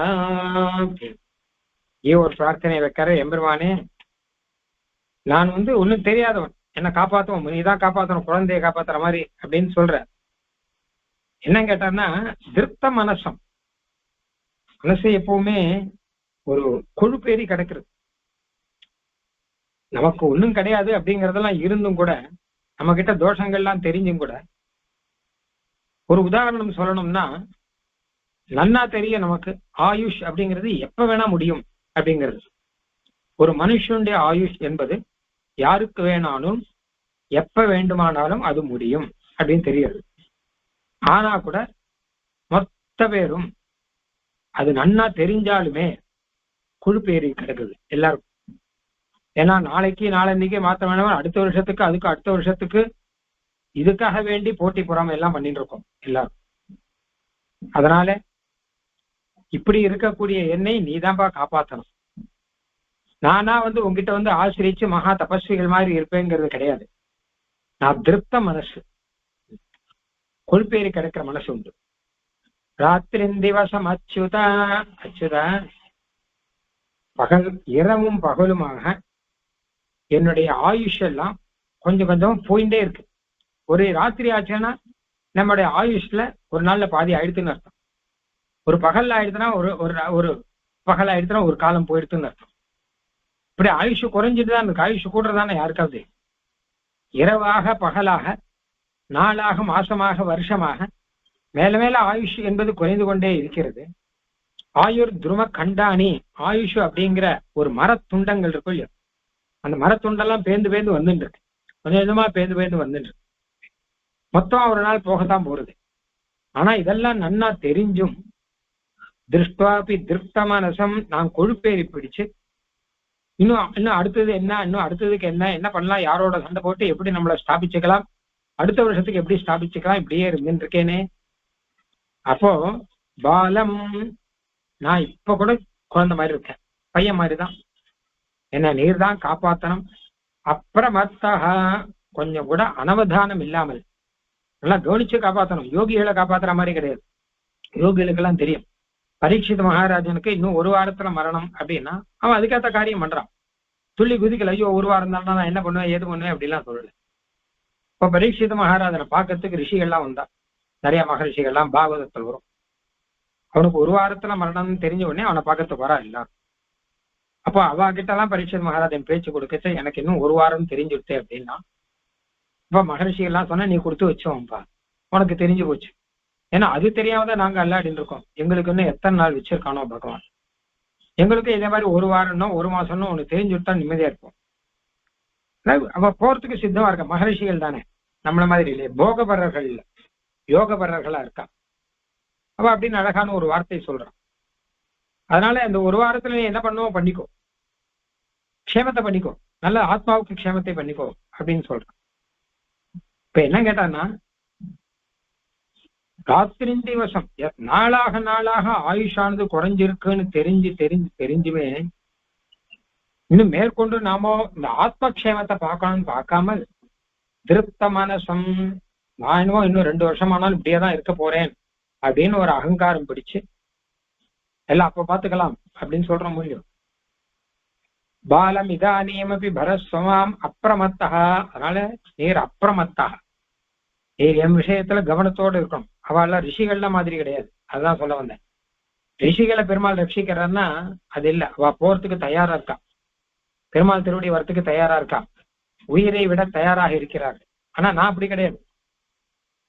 ये ஒரு பிரார்த்தனை வைக்கிற, எம்பெருமானே நான் ஒன்னும் தெரியாதவன், என்ன காப்பாத்துவோம், நீதான் காப்பாத்தணும், குழந்தைய காப்பாத்துற மாதிரி அப்படின்னு சொல்ற. என்ன கேட்டான்னா திருப்த மனசம், மனசு எப்பவுமே ஒரு கொழுப்பேறி கிடக்குறது. நமக்கு ஒண்ணும் கிடையாது அப்படிங்கறதெல்லாம் இருந்தும் கூட, நம்ம கிட்ட தோஷங்கள்லாம் தெரிஞ்சும் கூட, ஒரு உதாரணம் சொல்லணும்னா நன்னா தெரிய நமக்கு ஆயுஷ் அப்படிங்கிறது எப்ப வேணா முடியும் அப்படிங்கிறது. ஒரு மனுஷனுடைய ஆயுஷ் என்பது யாருக்கு வேணாலும் எப்ப வேண்டுமானாலும் அது முடியும் அப்படின்னு தெரியாது. ஆனா கூட மொத்த பேரும் அது நன்னா தெரிஞ்சாலுமே கொழுப்பேறி கிடக்குது எல்லாருக்கும். ஏன்னா நாளைக்கு நாளன்னைக்கு மாத்த வேணாம், அடுத்த வருஷத்துக்கு அதுக்கு அடுத்த வருஷத்துக்கு இதுக்காக வேண்டி போட்டி பொறாமை எல்லாம் பண்ணிட்டு இருக்கோம் எல்லாரும். அதனால இப்படி இருக்கக்கூடிய என்னை நீதான்பா காப்பாற்றணும். நானா உங்ககிட்ட ஆசிரிச்சு மகா தபஸ்விகள் மாதிரி இருப்பேங்கிறது கிடையாது. நான் திருப்த மனசு, கொழுப்பேறி கிடக்கிற மனசு உண்டு. ராத்திரின் திவசம் அச்சுத அச்சுத, பகல் இரவும் பகலுமாக என்னுடைய ஆயுஷ் எல்லாம் கொஞ்சம் கொஞ்சம் போயிட்டே இருக்கு. ஒரு ராத்திரி ஆச்சுன்னா நம்முடைய ஆயுஷ்ல ஒரு நாள்ல பாதி ஆயிடுத்துன்னு அர்த்தம். ஒரு பகல்ல ஆயிடுச்சுன்னா ஒரு பகல் ஆயிடுச்சுன்னா ஒரு காலம் போயிடுத்துன்னு அர்த்தம். இப்படி ஆயுஷ் குறைஞ்சிட்டு தான் இருக்கு. ஆயுஷ் கூடுறதானே யாருக்காவது. இரவாக பகலாக நாளாக மாசமாக வருஷமாக மேல மேல ஆயுஷ் என்பது குறைந்து கொண்டே இருக்கிறது. ஆயுர் துரும கண்டானி, ஆயுஷ் அப்படிங்கிற ஒரு மரத்துண்டங்கள் இருக்கும் இல்லையா, அந்த மரத்துண்டெல்லாம் பேந்து பேந்து வந்துட்டு இருக்கு, கொஞ்சம் கொஞ்சமா பேந்து பேந்து வந்துட்டு இருக்கு. மொத்தம் ஒரு நாள் போகத்தான் போறது. ஆனா இதெல்லாம் நன்னா தெரிஞ்சும் திருஷ்டுவாபி திருப்த மனசம், நான் கொழுப்பேறி பிடிச்சு இன்னும் இன்னும் அடுத்தது என்ன, இன்னும் அடுத்ததுக்கு என்ன பண்ணலாம், யாரோட சண்டை போட்டு எப்படி நம்மளை ஸ்தாபிச்சுக்கலாம், அடுத்த வருஷத்துக்கு எப்படி ஸ்தாபிச்சுக்கலாம், இப்படியே இருந்துட்டு இருக்கேனே. அப்போ பாலம், நான் இப்ப கூட குழந்தை மாதிரி இருக்கேன், பையன் மாதிரிதான், என்ன நீர் தான் காப்பாத்தணும். அப்புறமத்தக, கொஞ்சம் கூட அனவதானம் இல்லாமல் நல்லா கவனிச்சு காப்பாற்றணும். யோகிகளை காப்பாத்துற மாதிரி கிடையாது. யோகிகளுக்கெல்லாம் தெரியும் பரீட்சித் மகாராஜனுக்கு இன்னும் ஒரு வாரத்துல மரணம் அப்படின்னா அவன் அதுக்கேற்ற காரியம் பண்றான். துள்ளி குதிக்கல, ஐயோ ஒரு வாரம் தானே நான் என்ன பண்ணுவேன் ஏது பண்ணுவேன் அப்படிலாம் சொல்லல. இப்ப பரீட்சித் மகாராஜனை பார்க்கறதுக்கு ரிஷிகள்லாம் வந்தா, நிறைய மகரிஷிகள்லாம் பாகவதத்தில் வரும். அவனுக்கு ஒரு வாரத்துல மரணம்னு தெரிஞ்ச உடனே அவனை பார்க்கறதுக்கு வரா எல்லாரும். அப்போ அவ கிட்ட எல்லாம் பரீட்சித் மகாராஜன் பேச்சு கொடுக்கச்சு, எனக்கு இன்னும் ஒரு வாரம் தெரிஞ்சுடுத்தே அப்படின்னா, இப்ப மகரிஷிகள்லாம் சொன்னா நீ கொடுத்து வச்சோம்பா, உனக்கு தெரிஞ்சு போச்சு. ஏன்னா அது தெரியாமதான் நாங்க அல்லாடின்னு இருக்கோம். எங்களுக்கு இன்னும் எத்தனை நாள் வச்சிருக்கானோ பகவான். எங்களுக்கு இதே மாதிரி ஒரு வாரம்னோ ஒரு மாசம்னோ ஒண்ணு தெரிஞ்சு விட்டா நிம்மதியா இருப்போம். அவ போறதுக்கு சித்தமா இருக்க. மகரிஷிகள் தானே, நம்மள மாதிரி இல்லையே, போகபரர்கள் இல்ல, யோகபரர்களா இருக்கா. அவ அப்படின்னு அழகான ஒரு வார்த்தை சொல்றான். அதனால அந்த ஒரு வாரத்துல நீ என்ன பண்ணுவோம் பண்ணிக்கோ, க்ஷேமத்தை பண்ணிக்கோ, நல்ல ஆத்மாவுக்கு க்ஷேமத்தை பண்ணிக்கோ அப்படின்னு சொல்றான். இப்ப என்ன கேட்டான்னா, ராத்திரின் திவசம் நாளாக நாளாக ஆயுஷானது குறைஞ்சிருக்குன்னு தெரிஞ்சுமே இன்னும் மேற்கொண்டு நாம இந்த ஆத்மக்ஷேமத்தை பார்க்கணும்னு பார்க்காமல் திருப்த மனசம், நான் என்னவோ இன்னும் 2 வருஷமானாலும் இப்படியேதான் இருக்க போறேன் அப்படின்னு ஒரு அகங்காரம் பிடிச்சு எல்லாம் அப்ப பாத்துக்கலாம் அப்படின்னு சொல்ற முடியும். பாலம் இதானியமபி பரஸ்வமாம் அப்பிரமத்தா, அதனால நீர் அப்பிரமத்தா, நீர் என் விஷயத்துல கவனத்தோடு இருக்கணும். அவெல்லாம் ரிஷிகள்லாம் மாதிரி கிடையாது, அதுதான் சொல்ல வந்தேன். ரிஷிகளை பெருமாள் ரட்சிக்கிறான்னா அது இல்ல, அவ போறதுக்கு தயாரா இருக்கா, பெருமாள் திருவடி வரத்துக்கு தயாரா இருக்கா, உயிரை விட தயாராக இருக்கிறார். ஆனா நான் அப்படி கிடையாது,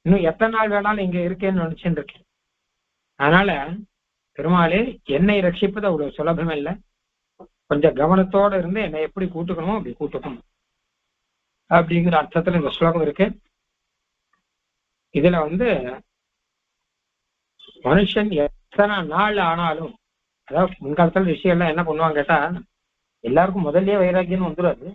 இன்னும் எத்தனை நாள் வேணாலும் இங்க இருக்கேன்னு நினைச்சுட்டு இருக்கேன். அதனால பெருமாளே என்னை ரட்சிப்பது அவ்வளவு சுலபம் இல்லை, கொஞ்சம் கவனத்தோட இருந்து என்னை எப்படி கூட்டுக்கணுமோ அப்படி கூட்டுக்கணும் அப்படிங்கிற அர்த்தத்துல இந்த ஸ்லோகம் இருக்கு. இதுல மனுஷன் எத்தனை நாள் ஆனாலும், அதாவது முன்காலத்துல ரிஷிகள்லாம் என்ன பண்ணுவாங்க கேட்டா, எல்லாருக்கும் முதல்லயே வைராக்கியம் வந்துடாது.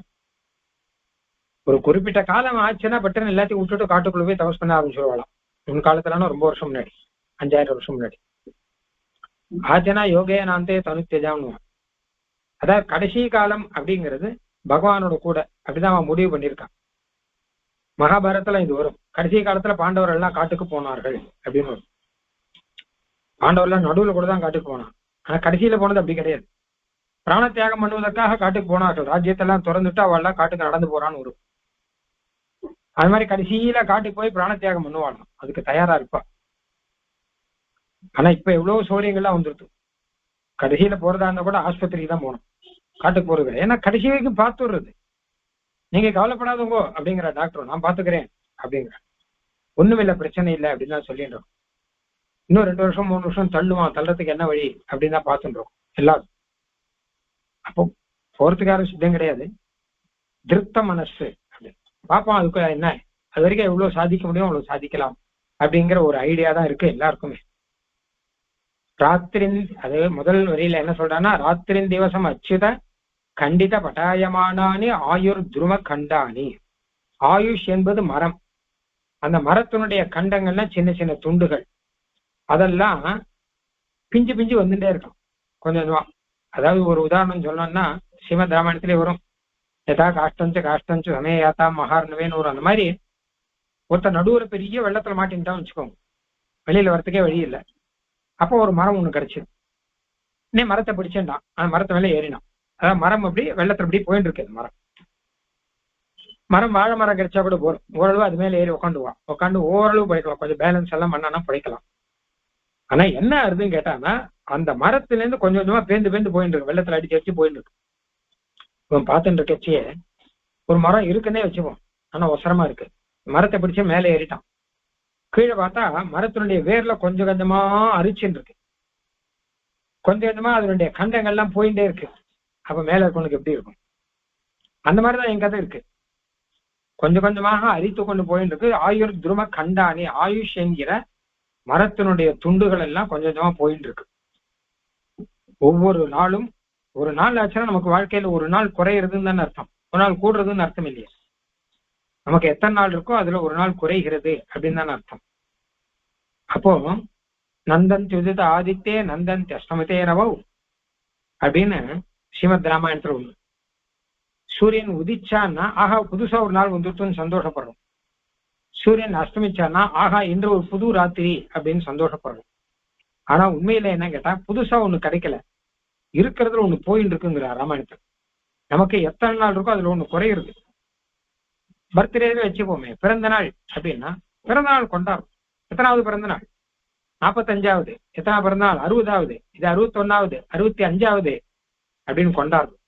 ஒரு குறிப்பிட்ட காலம் ஆச்சுன்னா பட்டுன்னு எல்லாத்தையும் விட்டுட்டு காட்டுக்குள்ள போய் தபஸ் பண்ண ஆரம்பிச்சுருவாளாம். முன்காலத்துலன்னா ரொம்ப வருஷம் முன்னாடி, 5000 வருஷம் முன்னாடி. ஆச்சனா யோகே நாந்தே தனுத்தேஜான்னு, அதாவது கடைசி காலம் அப்படிங்கிறது பகவானோட கூட அப்படிதான் அவன் முடிவு பண்ணியிருக்கான். மகாபாரதத்துல இது வரும், கடைசி காலத்துல பாண்டவர்கள் எல்லாம் காட்டுக்கு போனார்கள் அப்படின்னு வரும். பாண்டவர்லாம் நடுவுல கூட தான் காட்டுக்கு போனான், ஆனா கடைசியில போனது அப்படி கிடையாது. பிராண தியாகம் பண்ணுவதற்காக காட்டுக்கு போனார்கள், ராஜ்யத்தெல்லாம் திறந்துட்டு அவெல்லாம் காட்டுக்கு நடந்து போறான்னு வரும். அது மாதிரி கடைசியில காட்டுக்கு போய் பிராண தியாகம் பண்ணுவாங்க, அதுக்கு தயாரா இருப்பா. ஆனா இப்ப எவ்வளவு சௌரியங்கள்லாம் வந்துருது. கடைசியில போறதா இருந்தா கூட ஆஸ்பத்திரிக்கு தான் போகணும், காட்டுக்கு போறது. ஏன்னா கடைசி வரைக்கும் பார்த்துடுறது, நீங்க கவலைப்படாதவங்கோ அப்படிங்கிற டாக்டர், நான் பாத்துக்கிறேன் அப்படிங்கிற, ஒண்ணும் இல்லை பிரச்சனை இல்லை அப்படின்னு தான் சொல்லிடுறோம். இன்னும் 2 வருஷம் 3 வருஷம் தள்ளுவான், தள்ளுறதுக்கு என்ன வழி அப்படின்னு தான் பார்த்துன்றோம் எல்லாரும். அப்போ போறதுக்கார சித்தம் கிடையாது, திருப்த மனசு அப்படின்னு பார்ப்போம். அதுக்கு என்ன, அது வரைக்கும் எவ்வளவு சாதிக்க முடியும் அவ்வளவு சாதிக்கலாம் அப்படிங்கிற ஒரு ஐடியா தான் இருக்கு எல்லாருக்குமே. ராத்திரின், அது முதல் வரியில என்ன சொல்றான்னா, ராத்திரின் திவசம் அச்சுத கண்டித பட்டாயமானானி ஆயுர் துரும கண்டானி. ஆயுஷ் என்பது மரம், அந்த மரத்தினுடைய கண்டங்கள்லாம் சின்ன சின்ன துண்டுகள், அதெல்லாம் பிஞ்சு பிஞ்சு வந்துட்டே இருக்கும் கொஞ்சம் கொஞ்சமா. அதாவது ஒரு உதாரணம் சொல்லணும்னா, ஸ்ரீமத் ராமாயணத்திலே வரும், எதா காஷ்டஞ்சு காஷ்டஞ்சு சமயாத்தா மகார்னவேன்னு வரும். அந்த மாதிரி ஒருத்தர் நடுவுற பெரிய வெள்ளத்துல மாட்டின்ட்டான்னு வச்சுக்கோங்க, வெளியில வரத்துக்கே வழி இல்லை. அப்போ ஒரு மரம் ஒண்ணு கிடைச்சிது, இன்னும் மரத்தை பிடிச்சுட்டான், அந்த மரத்தை மேலே ஏறினான். அதாவது மரம் அப்படி வெள்ளத்துல அப்படி போயிட்டு இருக்கு. மரம் வாழை மரம் கிடைச்சா கூட போறோம், ஓரளவு அது மேலே ஏறி உட்காந்து ஓரளவு படிக்கலாம், கொஞ்சம் பேலன்ஸ் எல்லாம் பண்ணானா படிக்கலாம். ஆனா என்ன ஆகுதுன்னு கேட்டான்னா, அந்த மரத்துல இருந்து கொஞ்சம் கொஞ்சமா பேந்து போயிட்டு இருக்கு, வெள்ளத்துல அடிச்சு அடிச்சு போயிட்டு இருக்கு. இவன் பார்த்துட்டு இருக்கச்சியே ஒரு மரம் இருக்குன்னே வச்சுப்போம், ஆனா ஒசரமா இருக்கு. மரத்தை பிடிச்சு மேலே ஏறிட்டான், கீழே பார்த்தா மரத்தினுடைய வேர்ல கொஞ்சம் கொஞ்சமா அரிச்சுன்னு இருக்கு, கொஞ்சம் கொஞ்சமா அதனுடைய கண்டங்கள்லாம் போயிட்டே இருக்கு. அப்ப மேல இருக்கவனுக்கு எப்படி இருக்கும்? அந்த மாதிரிதான் என் கதை இருக்கு, கொஞ்சம் கொஞ்சமாக அரித்து கொண்டு போயிட்டு இருக்கு. ஆயுர் துரும கண்டானி, ஆயுஷ் என்கிற மரத்தினுடைய துண்டுகள் எல்லாம் கொஞ்சம் கொஞ்சமா போயிட்டு இருக்கு. ஒவ்வொரு நாளும் ஒரு நாள் ஆச்சுன்னா நமக்கு வாழ்க்கையில ஒரு நாள் குறையிறதுன்னு தானே அர்த்தம், ஒரு நாள் கூடுறதுன்னு அர்த்தம் இல்லையா. நமக்கு எத்தனை நாள் இருக்கோ அதுல ஒரு நாள் குறைகிறது அப்படின்னு தானே அர்த்தம். அப்போ நந்தன் துதித ஆதித்தே நந்தன் அஷ்டமத்தே ரவௌ அப்படின்னு ஸ்ரீமத் ராமாயணத்துல ஒண்ணு. சூரியன் உதிச்சான்னா ஆஹா புதுசா ஒரு நாள் வந்துட்டுன்னு சந்தோஷப்படுறோம். சூரியன் அஸ்தமிச்சான்னா ஆஹா இன்று ஒரு புது ராத்திரி அப்படின்னு சந்தோஷப்படுறோம். ஆனா உண்மையில என்ன கேட்டா புதுசா ஒண்ணு கிடைக்கல, இருக்கிறதுல ஒண்ணு போயின்னு இருக்குங்கிற ராமாயணத்துல. நமக்கு எத்தனை நாள் இருக்கோ அதுல ஒண்ணு குறையிறது. பர்த்டேவே வச்சுப்போமே, பிறந்த நாள் அப்படின்னா பிறந்த நாள் கொண்டாடும். எத்தனாவது பிறந்த நாள்? 45வது. எத்தனாவது பிறந்த நாள்? 60வது. இது 61வது, 65வது அப்படின்னு கொண்டாடும்.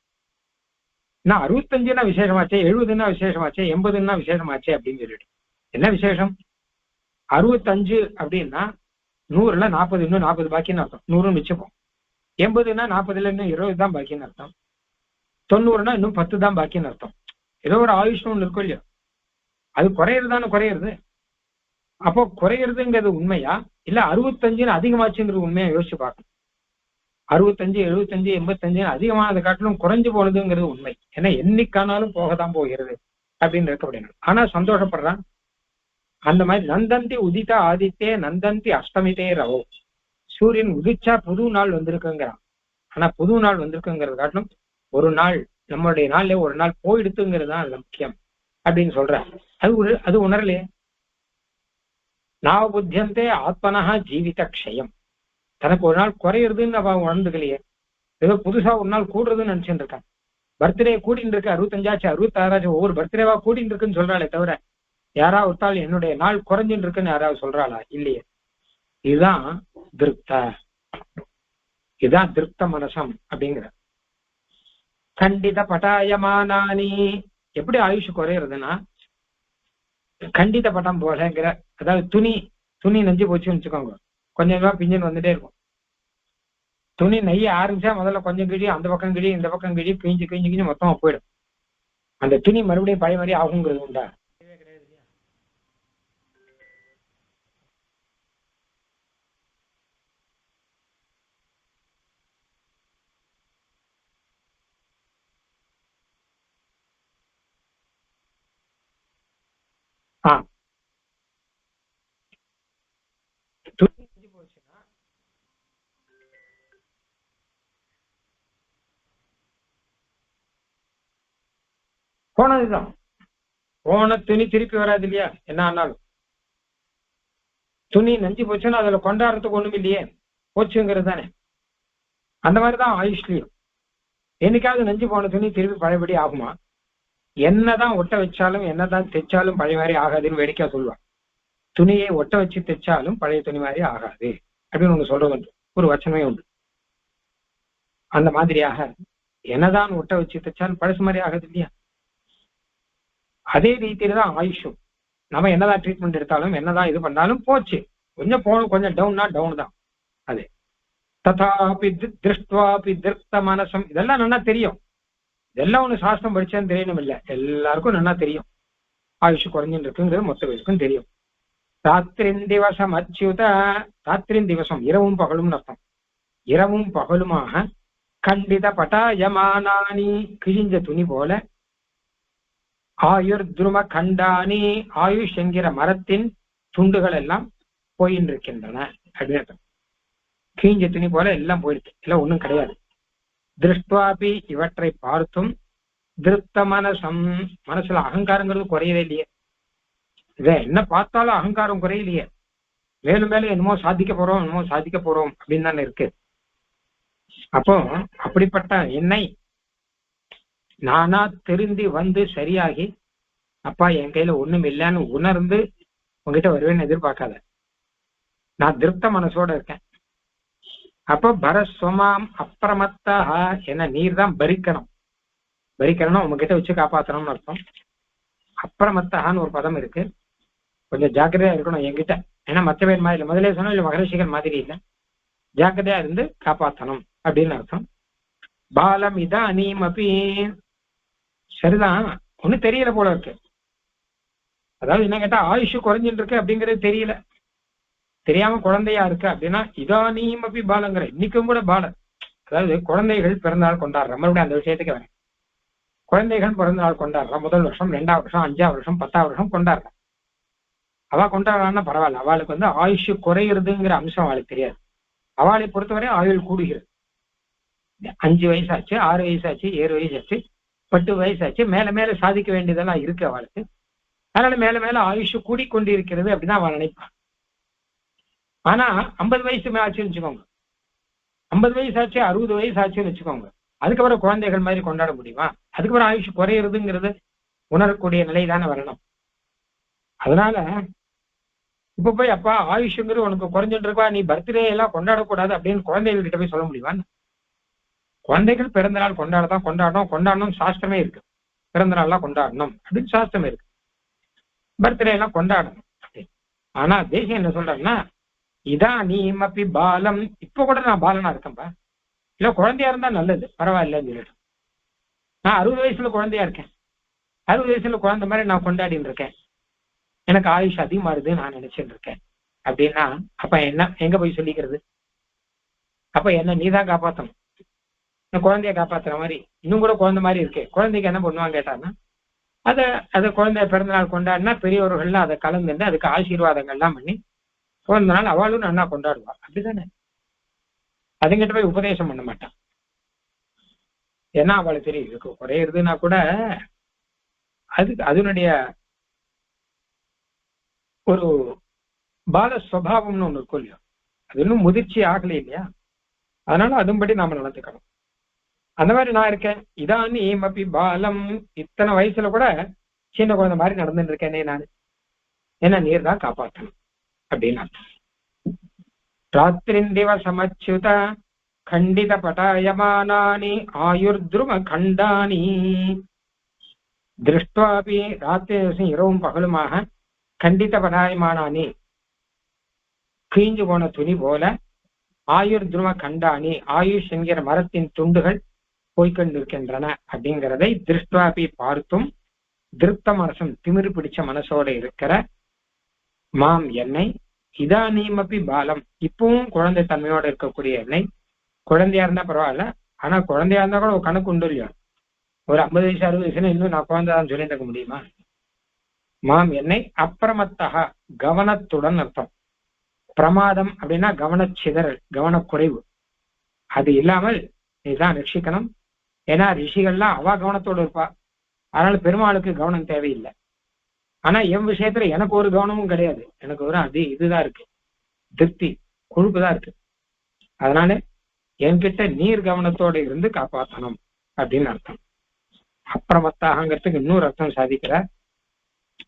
நான் 65ன்னா விசேஷமாச்சே, 70ன்னா விசேஷமாச்சே, 80ன்னா விசேஷமாச்சே அப்படின்னு சொல்லிட்டு என்ன விசேஷம்? 65 அப்படின்னா 100ல 40, இன்னும் 40 பாக்கின்னு அர்த்தம். 100ன்னு வச்சுப்போம். 80ன்னா 40ல இன்னும் 20 தான் பாக்கின்னு அர்த்தம். 90ன்னா இன்னும் 10 தான் பாக்கின்னு அர்த்தம். ஏதோ ஒரு ஆயுஷ்னு ஒண்ணு இருக்கும் இல்லையா, அது குறையிறதானு குறையிறது. அப்போ குறையிறதுங்கிறது உண்மையா இல்ல 65ன்னு அதிகமாச்சுங்கிறது உண்மையா யோசிச்சு பார்க்கணும். 65, 75, 85 அதிகமானதை காட்டிலும் குறைஞ்சு போனதுங்கிறது உண்மை. ஏன்னா என்னைக்கானாலும் போகத்தான் போகிறது அப்படின்னு இருக்க முடியாது. ஆனா சந்தோஷப்படுறான். அந்த மாதிரி நந்தந்தி உதித்த ஆதித்தே நந்தந்தி அஷ்டமிதே ரவோ. சூரியன் உதிச்சா புது நாள் வந்திருக்குங்கிறான். ஆனா புது நாள் வந்திருக்குங்கிறது காட்டிலும் ஒரு நாள், நம்மளுடைய நாள்ல ஒரு நாள் போயிடுத்துங்கிறது தான் அதுல முக்கியம் அப்படின்னு சொல்ற. அது உணரலையே. நாவ புத்தியந்தே ஆத்மனஹா ஜீவித க்ஷயம். தனக்கு ஒரு நாள் குறையிறதுன்னு அவ உணர்ந்துக்கலையே, ஏதோ புதுசா ஒரு நாள் கூடுறதுன்னு நினைச்சுட்டு இருக்கான். பர்த்டே கூட்டின்னு இருக்கு, 65ஆச்சு 66ஆச்சு, ஒவ்வொரு பர்த்டேவா கூட்டின்னு இருக்குன்னு சொல்றாளே தவிர யாராவது ஒருத்தாள் என்னுடைய நாள் குறைஞ்சுட்டு இருக்குன்னு யாராவது சொல்றாளா? இல்லையே. இதுதான் திருப்த மனசம் அப்படிங்கிற. கண்டித பட்டாயமானி. எப்படி ஆயுஷ் குறையிறதுன்னா கண்டித பட்டம் போலங்கிற. அதாவது துணி நெஞ்சு போச்சுன்னு வச்சுக்கோங்க, கொஞ்சம் பிஞ்சன் வந்துட்டே இருக்கும். துணி நெய்ய ஆரம்பிச்சா முதல்ல கொஞ்சம் கிழி, அந்த பக்கம் கிழி, இந்த பக்கம் கிழி, கிழிஞ்சு மொத்தமா போயிடும். அந்த துணி மறுபடியும் பழைய மாதிரி ஆகுங்கிறது உண்டா? துணி நெஞ்சு போச்சுன்னா போனதுதான். போன துணி திருப்பி வராது இல்லையா என்ன ஆனாலும். துணி நெஞ்சு போச்சுன்னா அதுல கொண்டாடுறதுக்கு ஒண்ணும் இல்லையே, போச்சுங்கிறது தானே. அந்த மாதிரிதான் ஆயுஷ்லயும். என்னைக்காவது நெஞ்சு போன துணி திருப்பி பழையபடி ஆகுமா? என்னதான் ஒட்ட வச்சாலும் என்னதான் தைச்சாலும் பழைய மாதிரி ஆகாதுன்னு வேடிக்கை சொல்லுவான். துணியை ஒட்ட வச்சு தைச்சாலும் பழைய துணி மாதிரி ஆகாது அப்படின்னு ஒண்ணு சொல்றது உண்டு, ஒரு வச்சனமே உண்டு. அந்த மாதிரியாக என்னதான் ஒட்ட வச்சு தைச்சாலும் பழசு மாதிரி ஆகாது இல்லையா. அதே ரீதியில தான் ஆயுஷும். நம்ம என்னதான் ட்ரீட்மெண்ட் எடுத்தாலும் என்னதான் இது பண்ணாலும் போச்சு, கொஞ்சம் போகணும், கொஞ்சம் டவுன்னா டவுன் தான். அது ததாபி திருஷ்டுவாபி திருப்த மனசம். இதெல்லாம் நல்லா தெரியும். இதெல்லாம் ஒண்ணு சாஸ்திரம் படிச்சான்னு தெரியணும் இல்லை, எல்லாருக்கும் நல்லா தெரியும். ஆயுஷ் குறைஞ்சுட்டு இருக்குங்கிறது மொத்த பேருக்கும் தெரியும். ராத்திரின் திவசம் அச்சுத. ராத்திரின் திவசம் இரவும் பகலும் அர்த்தம். இரவும் பகலுமாக கண்டித பட்டாயமானி கிழிஞ்ச துணி போல, ஆயுர் துரும கண்டானி ஆயுஷ் என்கிற மரத்தின் துண்டுகள் எல்லாம் போயின்னு இருக்கின்றன அப்படின்னு. கிழிஞ்ச துணி போல எல்லாம் போயிடுச்சு, எல்லாம் ஒண்ணும் கிடையாது. திருஷ்டுவாபி இவற்றை பார்த்தும் திருப்த மனசம். மனசுல அகங்காரங்கிறது குறையவே இல்லையே. இத என்ன பார்த்தாலும் அகங்காரம் குறையிலையே. மேலும் மேலும் என்னமோ சாதிக்க போறோம் அப்படின்னு தானே இருக்கு. அப்போ அப்படிப்பட்ட என்னை நானா திருந்தி வந்து சரியாகி அப்பா என் கையில ஒண்ணும் இல்லைன்னு உணர்ந்து உங்ககிட்ட வருவேன்னு எதிர்பார்க்காத. நான் திருப்த மனசோட இருக்கேன். அப்போ பரஸ்வமாம் அப்பிரமத்தா. என்ன நீர் தான் பரிக்கணும் உங்ககிட்ட வச்சு காப்பாற்றணும்னு அர்த்தம். அப்பிரமத்தான்னு ஒரு பதம் இருக்கு. கொஞ்சம் ஜாக்கிரதையா இருக்கணும் என்கிட்ட. ஏன்னா மற்ற பேர் மாதிரி இல்லை, முதலே சொன்னோம் இல்லை, மகரிஷிகள் மாதிரி இல்லை, ஜாக்கிரதையா இருந்து காப்பாற்றணும் அப்படின்னு அர்த்தம். பாலம் இதானீம் அப்படி. சரிதான், ஒன்னும் தெரியல போல இருக்கு. அதாவது என்ன கேட்டா ஆயுஷ் குறைஞ்சிட்டு இருக்கு அப்படிங்கிறது தெரியல, தெரியாம குழந்தையா இருக்கு அப்படின்னா இதானீம் அப்படி பாலங்கிற. இன்னைக்கும் கூட பாலன், அதாவது குழந்தைகள் பிறந்தநாள் கொண்டாடுறோம். மறுபடியும் அந்த விஷயத்துக்கு வரேன். குழந்தைகள் பிறந்த நாள் கொண்டாடுறோம். முதல் வருஷம், 2ஆவது வருஷம், 5ஆவது வருஷம், 10ஆவது வருஷம் கொண்டாடுறோம். அவ கொண்டாடுறான்னா பரவாயில்ல. அவளுக்கு ஆயுஷ் குறையிறதுங்கிற அம்சம் அவளுக்கு தெரியாது. அவளை பொறுத்தவரை ஆயுள் கூடுகிறது. 5 வயசாச்சு, 6 வயசாச்சு, 7 வயசாச்சு, 10 வயசாச்சு, மேல மேல சாதிக்க வேண்டியதெல்லாம் இருக்கு அவளுக்கு. அதனால மேல மேல ஆயுஷ் கூடிக்கொண்டு இருக்கிறது அப்படின்னா அவன் நினைப்பான். ஆனா 50 வயசு ஆச்சுன்னு வச்சுக்கோங்க, 50 வயசாச்சு, 60 வயசு ஆச்சுன்னு வச்சுக்கோங்க, அதுக்கப்புறம் குழந்தைகள் மாதிரி கொண்டாட முடியுமா? அதுக்கப்புறம் ஆயுஷ் குறையிறதுங்கிறது உணரக்கூடிய நிலை தானே வரணும். அதனால இப்ப போய் அப்பா ஆயுஷுங்கிறது உனக்கு குறைஞ்சிட்டு இருக்கா, நீ பர்த்டே எல்லாம் கொண்டாடக்கூடாது அப்படின்னு குழந்தைகள் கிட்ட போய் சொல்ல முடியுமா? குழந்தைகள் பிறந்த நாள் கொண்டாடதான் கொண்டாடணும் சாஸ்திரமே இருக்கு. பிறந்த நாள்லாம் கொண்டாடணும் அப்படின்னு சாஸ்திரம் இருக்கு. பர்த்டே எல்லாம் கொண்டாடணும் அப்படின்னு. ஆனா தேசியம் என்ன சொல்றாருன்னா, இதான் நீ மப்பி பாலம், இப்ப கூட நான் பாலனா இருக்கேன்பா, இல்ல குழந்தையா இருந்தா நல்லது பரவாயில்லன்னு சொல்லிட்டு, நான் 60 வயசுல குழந்தையா இருக்கேன், 60 வயசுல குழந்தை மாதிரி நான் கொண்டாடின்னு இருக்கேன், எனக்கு ஆயுஷ் அதிகமாடுது நான் நினைச்சுட்டு இருக்கேன் அப்படின்னா அப்ப என்ன எங்க போய் சொல்லிக்கிறது? அப்ப என்ன நீதான் காப்பாற்றணும். குழந்தைய காப்பாத்துற மாதிரி இன்னும் கூட குழந்தை மாதிரி இருக்கு. குழந்தைக்கு என்ன பண்ணுவாங்க கேட்டான்னா, அதை குழந்தைய பிறந்த நாள் கொண்டாடினா பெரியவர்கள்லாம் அதை கலந்துட்டு அதுக்கு ஆசீர்வாதங்கள்லாம் பண்ணி பிறந்த நாள் அவளும் நல்லா கொண்டாடுவா. அப்படித்தானே? அதுங்கிட்ட போய் உபதேசம் பண்ண மாட்டான். ஏன்னா அவளுக்கு தெரியும் இதுக்கு குறையிறதுன்னா கூட அதுக்கு அதனுடைய ஒரு பால சுவாவம்னு ஒண்ணு இருக்கும் இல்லையா, அது இன்னும் முதிர்ச்சி ஆகலை இல்லையா, அதனால அதுபடி நாம நடந்துக்கணும். அந்த மாதிரி நான் இருக்கேன், இதான் ஏமப்பி பாலம், இத்தனை வயசுல கூட சின்ன குழந்தை மாதிரி நடந்துட்டு இருக்கேனே நான், என்ன நீர் தான் காப்பாற்றணும் அப்படின்னு. ராத்திரிந்திவ சமச்சுத கண்டித பட்டாயமானானி ஆயுர்த்ரும கண்டானி திருஷ்டுவாபி, ராத்திரி இரவும் பகலுமாக கண்டித பட்டாயமானானி கீஞ்சு போன துணி போல, ஆயுர்த்ரும கண்டானி ஆயுஷ் என்கிற மரத்தின் துண்டுகள் போய்கொண்டிருக்கின்றன அப்படிங்கிறதை திருஷ்டுவாபி பார்த்தும் திருப்த மனசும் திமிரு பிடிச்ச மனசோட இருக்கிற மாம் என்னை, இதானீமப்பி பாலம், இப்பவும் குழந்தை தன்மையோட இருக்கக்கூடிய என்னை, குழந்தையா இருந்தா பரவாயில்ல, ஆனா குழந்தையா இருந்தா கூட ஒரு கணக்கு உண்டு இல்லையா, ஒரு 50 வயசு 60 வயசுல இன்னும் நான் குழந்தைதான் சொல்லிட்டு இருக்க முடியுமா? மாம் என்னை அப்பிரமத்தகா, கவனத்துடன் அர்த்தம். பிரமாதம் அப்படின்னா கவனச்சிதறல், கவனக்குறைவு, அது இல்லாமல் நீதான் ரட்சிக்கணும். ஏன்னா ரிஷிகள்லாம் அவ கவனத்தோடு இருப்பா, அதனால பெருமாளுக்கு கவனம் தேவையில்லை. ஆனா என் விஷயத்துல எனக்கு ஒரு கவனமும் கிடையாது, எனக்கு ஒரு இதுதான் இருக்கு, திருப்தி கொழுப்பு தான் இருக்கு. அதனால என்கிட்ட நீர் கவனத்தோடு இருந்து காப்பாற்றணும் அப்படின்னு அர்த்தம். அப்பிரமத்தாகங்கிறதுக்கு இன்னொரு அர்த்தம் சாதிக்கிற,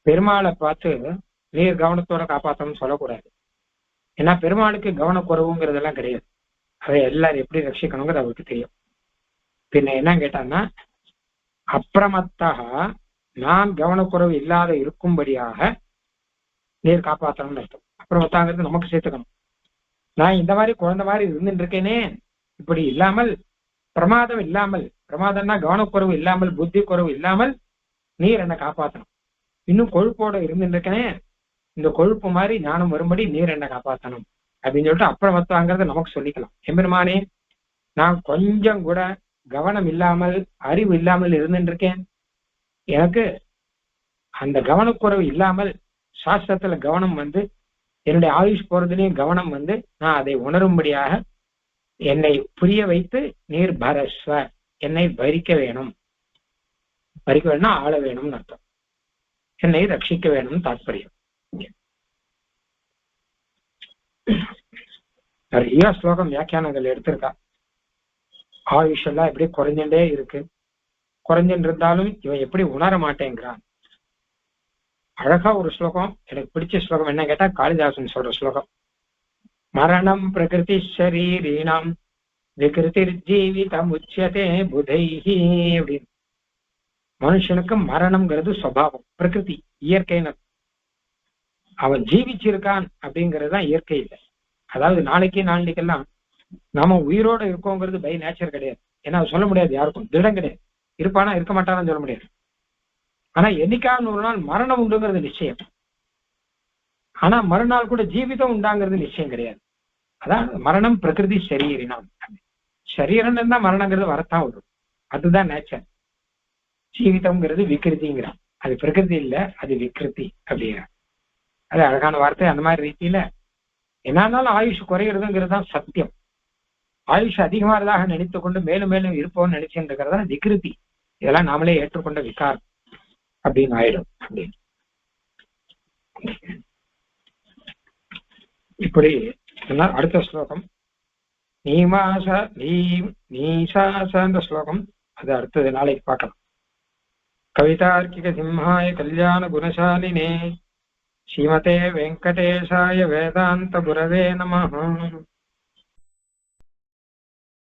பெருமாளை பார்த்து நீர் கவனத்தோட காப்பாற்றணும்னு சொல்லக்கூடாது. ஏன்னா பெருமாளுக்கு கவனக்குறவுங்கிறதெல்லாம் கிடையாது, அதை எல்லாரும் எப்படி ரட்சிக்கணுங்கிறது அவருக்கு தெரியும். பின்ன என்ன கேட்டான்னா, அப்பிரமத்தாக நான் கவனக்குறவு இல்லாத இருக்கும்படியாக நீர் காப்பாற்றணும்னு அர்த்தம். அப்பிரமத்தாங்கிறது நமக்கு சேர்த்துக்கணும். நான் இந்த மாதிரி குழந்தை மாதிரி இருந்துட்டு இருக்கேனே, இப்படி இல்லாமல் பிரமாதம் இல்லாமல், பிரமாதம்னா கவனக்குறவு இல்லாமல், புத்தி குறவு இல்லாமல் நீர் என்னை காப்பாற்றணும். இன்னும் கொழுப்போட இருந்துட்டு இருக்கேனே, இந்த கொழுப்பு மாதிரி ஞானம் வரும்படி நீர் என்னை காப்பாற்றணும் அப்படின்னு சொல்லிட்டு அப்பிரமத்தாங்கிறத நமக்கு சொல்லிக்கலாம். எம்பெருமானே, நான் கொஞ்சம் கூட கவனம் இல்லாமல் அறிவு இல்லாமல் இருந்துட்டு இருக்கேன், எனக்கு அந்த கவனக்குறவு இல்லாமல் சாஸ்திரத்துல கவனம் என்னுடைய ஆயுஷ் போறதுலயும் கவனம் நான் அதை உணரும்படியாக என்னை புரிய வைத்து நீர் பரஸ்வ, என்னை பறிக்க வேணும். பறிக்க வேணும்னா ஆள வேணும்னு அர்த்தம், என்னை ரட்சிக்க வேணும்னு தாற்பயம். நிறைய ஸ்லோகம் வியாக்கியானங்கள் எடுத்திருக்கா. ஆயுஷ் எல்லாம் எப்படி குறைஞ்சுட்டே இருக்கு, குறைஞ்சுட்டு இருந்தாலும் இவன் எப்படி உணர மாட்டேங்கிறான். அழகா ஒரு ஸ்லோகம், எனக்கு பிடிச்ச ஸ்லோகம் என்ன கேட்டா காளிதாசன் சொல்ற ஸ்லோகம், மரணம் பிரகிருதி ஷரீரீணாம் விகிருதிர் ஜீவிதம் உச்சியதே புதைஹி அப்படின்னு. மனுஷனுக்கு மரணம்ங்கிறது சுபாவம், பிரகிருதி இயற்கைன்னு. அவன் ஜீவிச்சிருக்கான் அப்படிங்கிறதுதான் இயற்கை இல்லை. அதாவது நாளைக்கு நாளைக்கெல்லாம் நாம உயிரோட இருக்கோங்கிறது பை நேச்சர் கிடையாது. ஏன்னா சொல்ல முடியாது, யாருக்கும் திடம் கிடையாது, இருப்பானா இருக்க மாட்டான்னு சொல்ல முடியாது. ஆனா என்னைக்காவது ஒரு நாள் மரணம் உண்டுங்கிறது நிச்சயம். ஆனா மறுநாள் கூட ஜீவிதம் உண்டாங்கிறது நிச்சயம் கிடையாது. அதான் மரணம் பிரகிருதி சரீரினாம். சரீரம் இருந்தா மரணங்கிறது வரத்தான் வரும். அதுதான் நேச்சர். ஜீவிதம்ங்கிறது விக்கிருதிங்கிறான். அது பிரகிருதி இல்ல, அது விக்கிருதி அப்படிங்கிற. அது அழகான வார்த்தை. அந்த மாதிரி ரீதியில என்னாலும் ஆயுஷ் குறையிறதுங்கிறது தான் சத்தியம். ஆயுஷ் அதிகமானதாக நினைத்து கொண்டு மேலும் மேலும் இருப்போம்னு நினைச்சுட்டு இருக்கிறதா விக்கிருதி. இதெல்லாம் நாமளே ஏற்றுக்கொண்ட விகாரம் அப்படின்னு ஆயிடும். அப்படின்னு இப்படி அடுத்த ஸ்லோகம் நீசாச ஸ்லோகம். அது அடுத்தது நாளைக்கு பார்க்கலாம். கவிதார்க்கிக சிம்ஹாய கல்யாண குணசாலினே ஸ்ரீமதே வெங்கடேசாய வேதாந்த குரவே நமஹ.